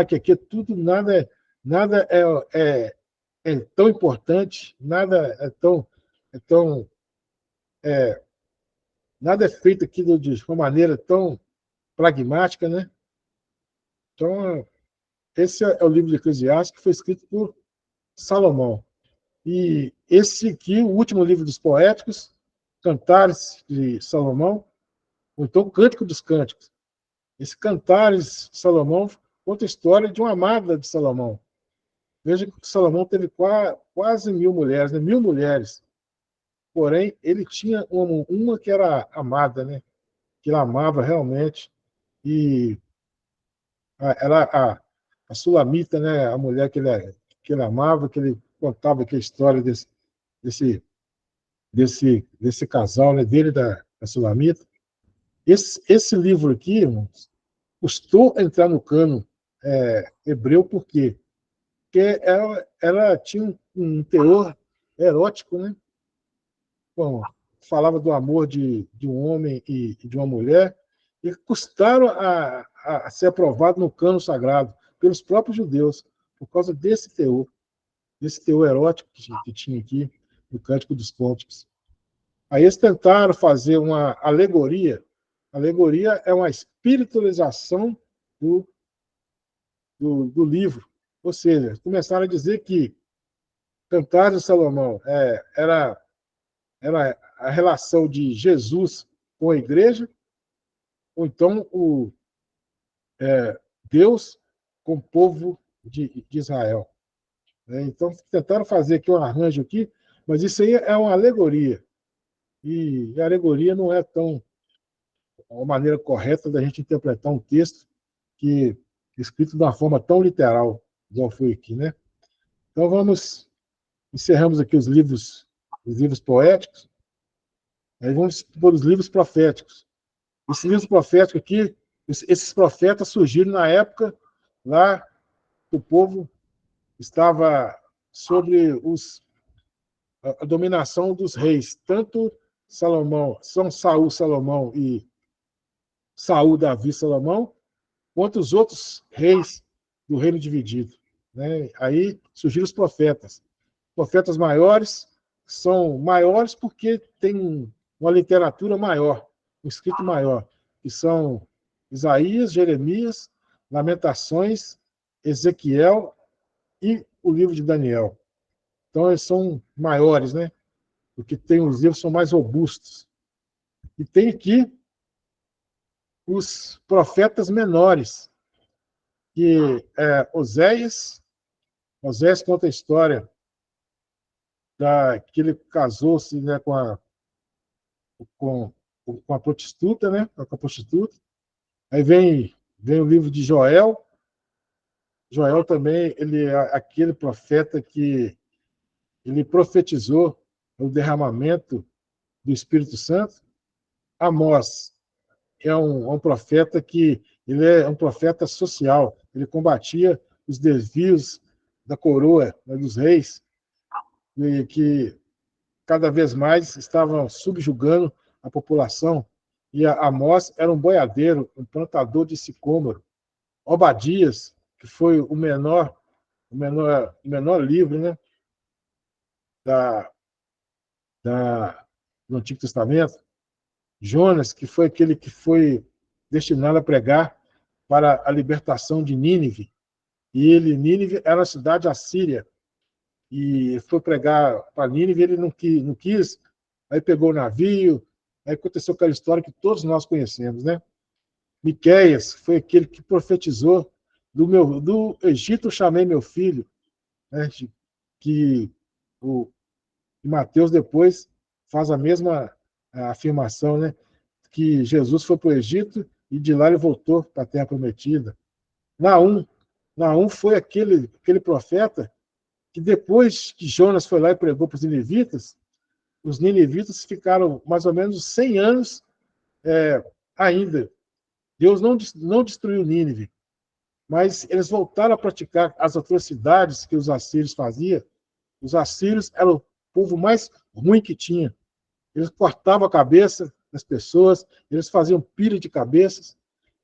Que aqui nada é tão importante, nada é feito aqui de uma maneira tão pragmática, né? Então, esse é o livro de Eclesiastes, que foi escrito por Salomão. E esse aqui, o último livro dos poéticos, Cantares de Salomão, ou então Cântico dos Cânticos. Esse Cantares de Salomão conta a história de uma amada de Salomão. Veja que Salomão teve quase 1.000 mulheres, né? 1.000 mulheres. Porém, ele tinha uma que era amada, né? que ele amava realmente, e a Sulamita, né, a mulher que ele amava, que ele contava aqui a história desse, desse casal, né, dele da Sulamita. Esse livro aqui, irmãos, custou entrar no cano hebreu, por quê? Porque ela tinha um teor erótico, né? Bom, falava do amor de um homem e de uma mulher, e custaram a ser aprovado no cano sagrado pelos próprios judeus, por causa desse teor erótico que tinha aqui no Cântico dos Cânticos. Aí eles tentaram fazer uma alegoria. Alegoria é uma espiritualização do livro. Ou seja, começaram a dizer que Cantares de Salomão era a relação de Jesus com a igreja, ou então Deus com o povo de Israel. Então, tentaram fazer aqui um arranjo aqui, mas isso aí é uma alegoria. E a alegoria não é uma maneira correta da gente interpretar um texto que escrito de uma forma tão literal, igual foi aqui, né? Então, encerramos aqui os livros poéticos, aí vamos para os livros proféticos. Esses livros proféticos aqui, esses profetas surgiram na época lá que o povo estava sobre a dominação dos reis, tanto São Saul, Salomão e Saul, Davi, Salomão, quanto os outros reis do reino dividido. Né? Aí surgiram os profetas. Profetas maiores são maiores porque têm uma literatura maior, um escrito maior, que são Isaías, Jeremias, Lamentações, Ezequiel e o livro de Daniel. Então, eles são maiores, né? Porque os livros são mais robustos. E tem aqui os profetas menores, que Oséias conta a história que ele casou-se, né, com a prostituta, né? Com a prostituta. Aí vem o livro de Joel. Joel também, ele é aquele profeta que ele profetizou o derramamento do Espírito Santo. Amós é um profeta que ele é um profeta social. Ele combatia os desvios da coroa, né, dos reis, que cada vez mais estavam subjugando a população. E Amós era um boiadeiro, um plantador de sicômoro. Obadias, que foi o menor livro, né, do Antigo Testamento. Jonas, que foi aquele que foi destinado a pregar para a libertação de Nínive. E Nínive era a cidade assíria. E foi pregar para Nínive, ele não quis, aí pegou o navio, aí aconteceu aquela história que todos nós conhecemos, né? Miqueias foi aquele que profetizou do Egito chamei meu filho, né? Que Mateus depois faz a mesma afirmação, né? Que Jesus foi para o Egito e de lá ele voltou para a Terra Prometida. Naum foi aquele profeta que depois que Jonas foi lá e pregou para os ninivitas, os ninivitas ficaram mais ou menos 100 anos ainda. Deus não destruiu Nínive, mas eles voltaram a praticar as atrocidades que os assírios faziam. Os assírios eram o povo mais ruim que tinha. Eles cortavam a cabeça das pessoas, eles faziam pilha de cabeças,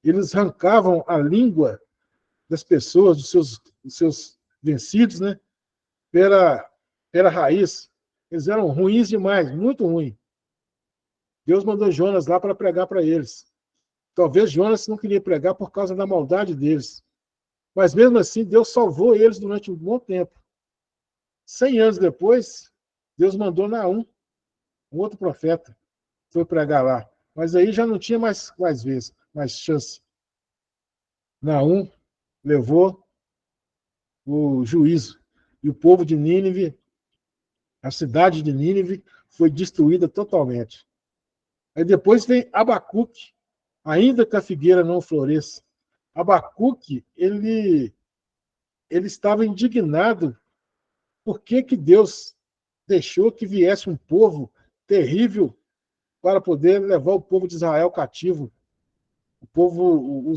eles arrancavam a língua das pessoas, dos seus vencidos, né, pela raiz. Eles eram ruins demais, muito ruins. Deus mandou Jonas lá para pregar para eles. Talvez Jonas não queria pregar por causa da maldade deles. Mas mesmo assim, Deus salvou eles durante um bom tempo. 100 anos depois, Deus mandou Naum, um outro profeta, foi pregar lá. Mas aí já não tinha mais chance. Naum levou o juízo. E o povo de Nínive, a cidade de Nínive, foi destruída totalmente. Aí depois vem Abacuque, ainda que a figueira não floresça. Abacuque, ele estava indignado por que Deus deixou que viesse um povo terrível para poder levar o povo de Israel cativo. O povo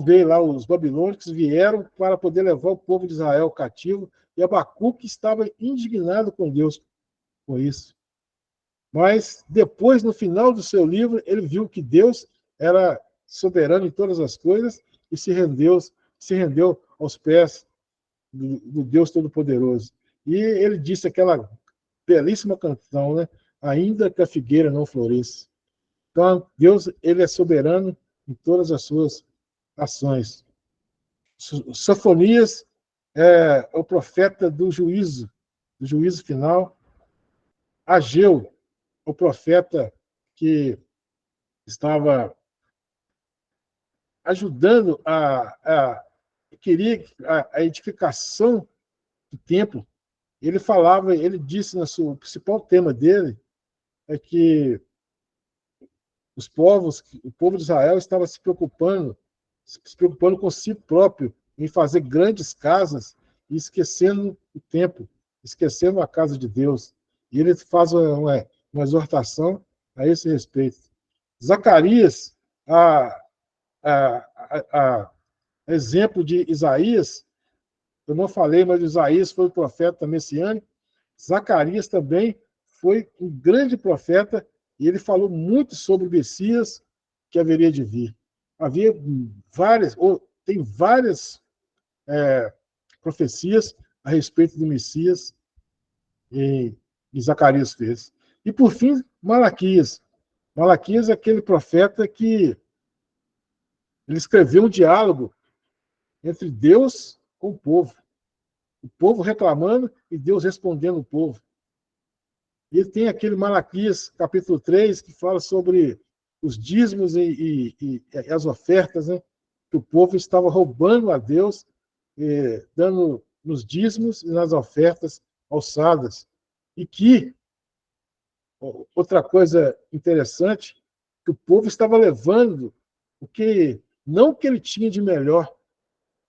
veio lá, os babilônicos vieram para poder levar o povo de Israel cativo, e Abacuque estava indignado com Deus por isso. Mas depois, no final do seu livro, ele viu que Deus era soberano em todas as coisas e se rendeu aos pés do Deus Todo-Poderoso. E ele disse aquela belíssima canção, né? Ainda que a figueira não floresça. Então, Deus, ele é soberano em todas as suas ações. Sofonias é o profeta do juízo final. Ageu, o profeta que estava ajudando queria a edificação do templo. Ele disse o principal tema dele é que o povo de Israel estava se preocupando com si próprio em fazer grandes casas e esquecendo o templo, esquecendo a casa de Deus. E ele faz uma exortação a esse respeito. Zacarias, a exemplo de Isaías, eu não falei, mas Isaías foi o profeta messiânico. Zacarias também foi um grande profeta e ele falou muito sobre o Messias que haveria de vir. Tem várias profecias a respeito do Messias que Zacarias fez. E, por fim, Malaquias. Malaquias é aquele profeta que ele escreveu um diálogo entre Deus com o povo reclamando e Deus respondendo o povo. E tem aquele Malaquias, capítulo 3, que fala sobre os dízimos e as ofertas, né? Que o povo estava roubando a Deus, dando nos dízimos e nas ofertas alçadas. E que, outra coisa interessante, que o povo estava levando não o que ele tinha de melhor,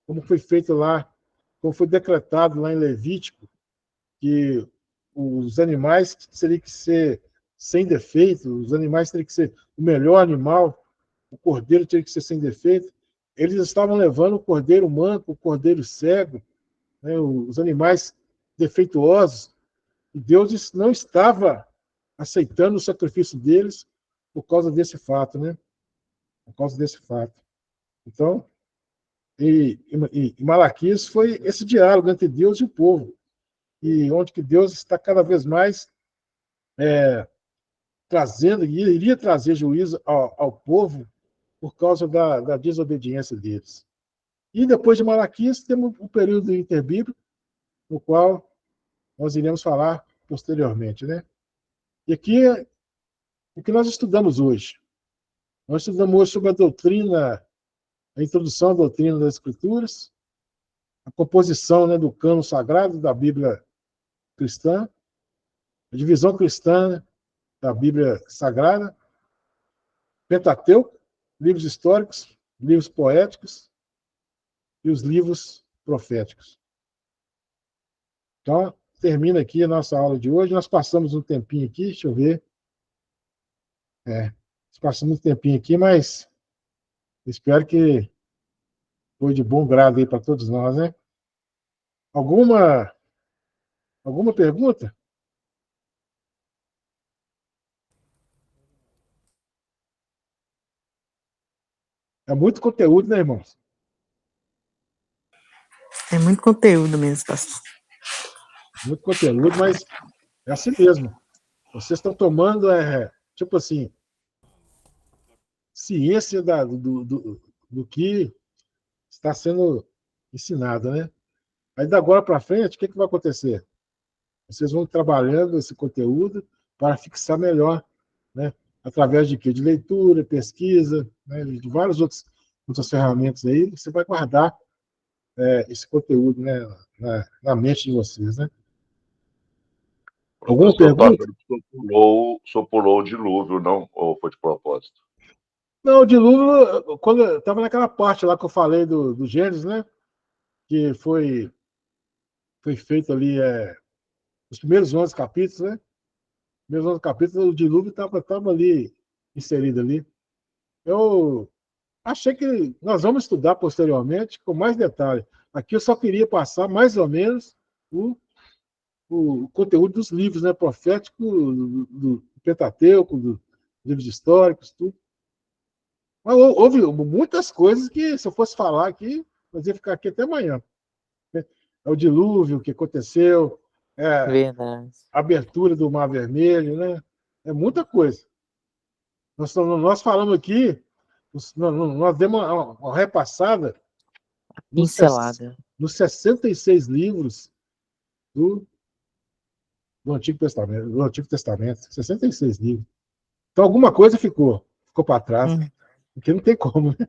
como foi feito lá, como foi decretado lá em Levítico, que os animais teriam que ser sem defeito, os animais teriam que ser o melhor animal, o cordeiro teria que ser sem defeito. Eles estavam levando o cordeiro manco, o cordeiro cego, né, os animais defeituosos, e Deus não estava aceitando o sacrifício deles por causa desse fato, né? Por causa desse fato. Então, Malaquias foi esse diálogo entre Deus e o povo, e onde que Deus está cada vez mais trazendo, e iria trazer juízo ao povo por causa da desobediência deles. E depois de Malaquias, temos o período interbíblico, no qual nós iremos falar posteriormente, né? E aqui é o que nós estudamos hoje. Nós estudamos hoje sobre a introdução à doutrina das Escrituras, a composição, né, do cânon sagrado da Bíblia cristã, a divisão cristã da Bíblia Sagrada, Pentateuco, livros históricos, livros poéticos e os livros proféticos. Então, termina aqui a nossa aula de hoje. Nós passamos um tempinho aqui, deixa eu ver. Nós passamos um tempinho aqui, mas espero que foi de bom grado aí para todos nós, né? Alguma pergunta? É muito conteúdo, né, irmãos? É muito conteúdo mesmo, pastor. Muito conteúdo, mas é assim mesmo. Vocês estão tomando, tipo assim, ciência do que está sendo ensinado, né? Aí, da agora para frente, o que vai acontecer? Vocês vão trabalhando esse conteúdo para fixar melhor, né? Através de quê? De leitura, pesquisa, né? De várias outras ferramentas aí, você vai guardar esse conteúdo, né? Na mente de vocês, né? Alguma pergunta? O senhor pulou o dilúvio, não? Ou foi de propósito? Não, o dilúvio, quando eu estava naquela parte lá que eu falei do Gênesis, né? Que foi feito ali os primeiros 11 capítulos, né? Os primeiros 11 capítulos, o dilúvio estava ali inserido ali. Eu achei que nós vamos estudar posteriormente com mais detalhe. Aqui eu só queria passar mais ou menos o conteúdo dos livros, né? Profético, do Pentateuco, dos livros históricos, tudo. Mas houve muitas coisas que, se eu fosse falar aqui, nós ia ficar aqui até amanhã. É o dilúvio, o que aconteceu, Verdade. a abertura do Mar Vermelho, né? É muita coisa. Nós falamos aqui, nós demos uma repassada Pincelada. nos 66 livros do Antigo Testamento. 66 livros. Então, alguma coisa ficou para trás. Porque não tem como, né?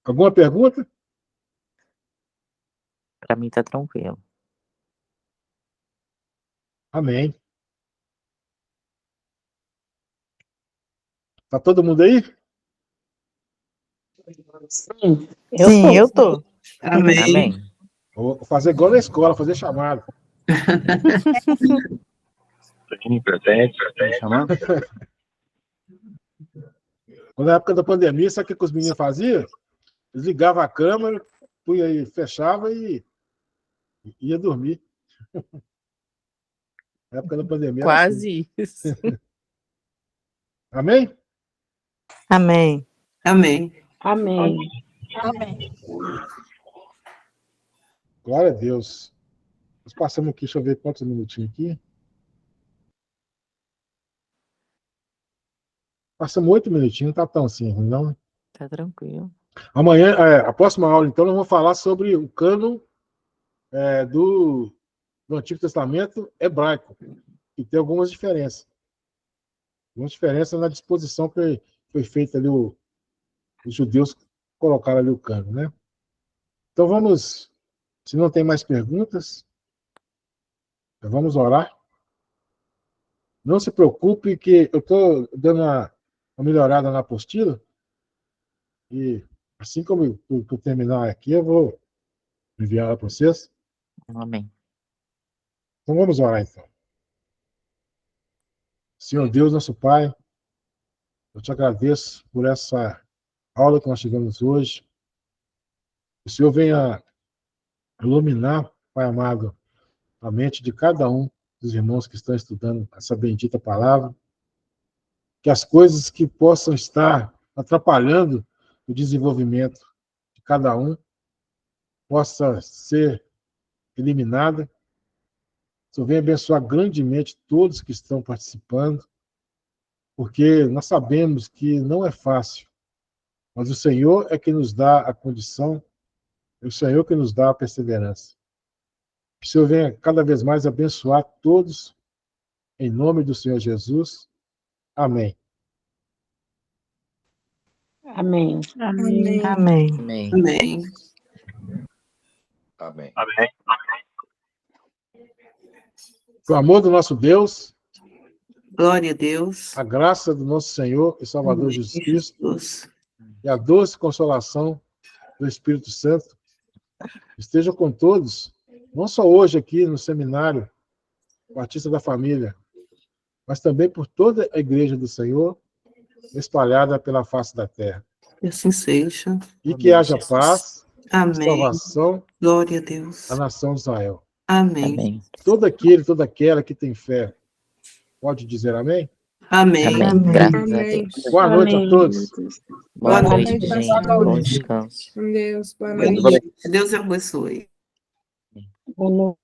Alguma pergunta? Para mim tá tranquilo. Amém. Tá todo mundo aí? Sim, eu tô. Amém. Vou fazer igual na escola, fazer chamada. Sim, presente. Chamada? Na época da pandemia, sabe o que os meninos faziam? Eles ligavam a câmera, punha aí, fechava e ia dormir. Na época da pandemia. Quase isso. Amém? Amém. Amém. Amém. Amém. Glória a Deus. Nós passamos aqui, deixa eu ver quantos minutinhos aqui. Passamos 8 minutinhos, não tá tão assim ruim, não. Tá tranquilo. Amanhã, a próxima aula, então, nós vamos falar sobre o cânon do Antigo Testamento hebraico, que tem algumas diferenças. Algumas diferenças na disposição que foi feita ali, os judeus colocaram ali o cânon, né? Então vamos, se não tem mais perguntas, vamos orar. Não se preocupe que eu estou dando uma melhorada na apostila e assim como eu terminar aqui, eu vou enviar ela para vocês. Amém. Então vamos orar, então. Senhor Deus, nosso Pai, eu te agradeço por essa aula que nós tivemos hoje. Que o Senhor venha iluminar, Pai amado, a mente de cada um dos irmãos que estão estudando essa bendita palavra. Que as coisas que possam estar atrapalhando o desenvolvimento de cada um possa ser eliminada. O Senhor venha abençoar grandemente todos que estão participando, porque nós sabemos que não é fácil, mas o Senhor é que nos dá a condição, é o Senhor que nos dá a perseverança. Que o Senhor venha cada vez mais abençoar todos, em nome do Senhor Jesus. Amém. Amém. Amém. Amém. Amém. Amém. O amor do nosso Deus, Glória a Deus. a graça do nosso Senhor e Salvador Amém. Jesus Cristo Jesus. e a doce consolação do Espírito Santo esteja com todos, não só hoje aqui no seminário Batista da Família, mas também por toda a igreja do Senhor espalhada pela face da terra. Que assim seja. E que haja Jesus. paz e Amém. salvação Glória a Deus. à nação de Israel. Amém. Amém. Todo aquele, toda aquela que tem fé, pode dizer amém? Amém. Amém. Graças a Amém. Deus. Boa noite a todos. Boa Boa noite, noite. gente. Bom descanso. Deus, boa Boa noite. noite. Deus abençoe. Boa noite.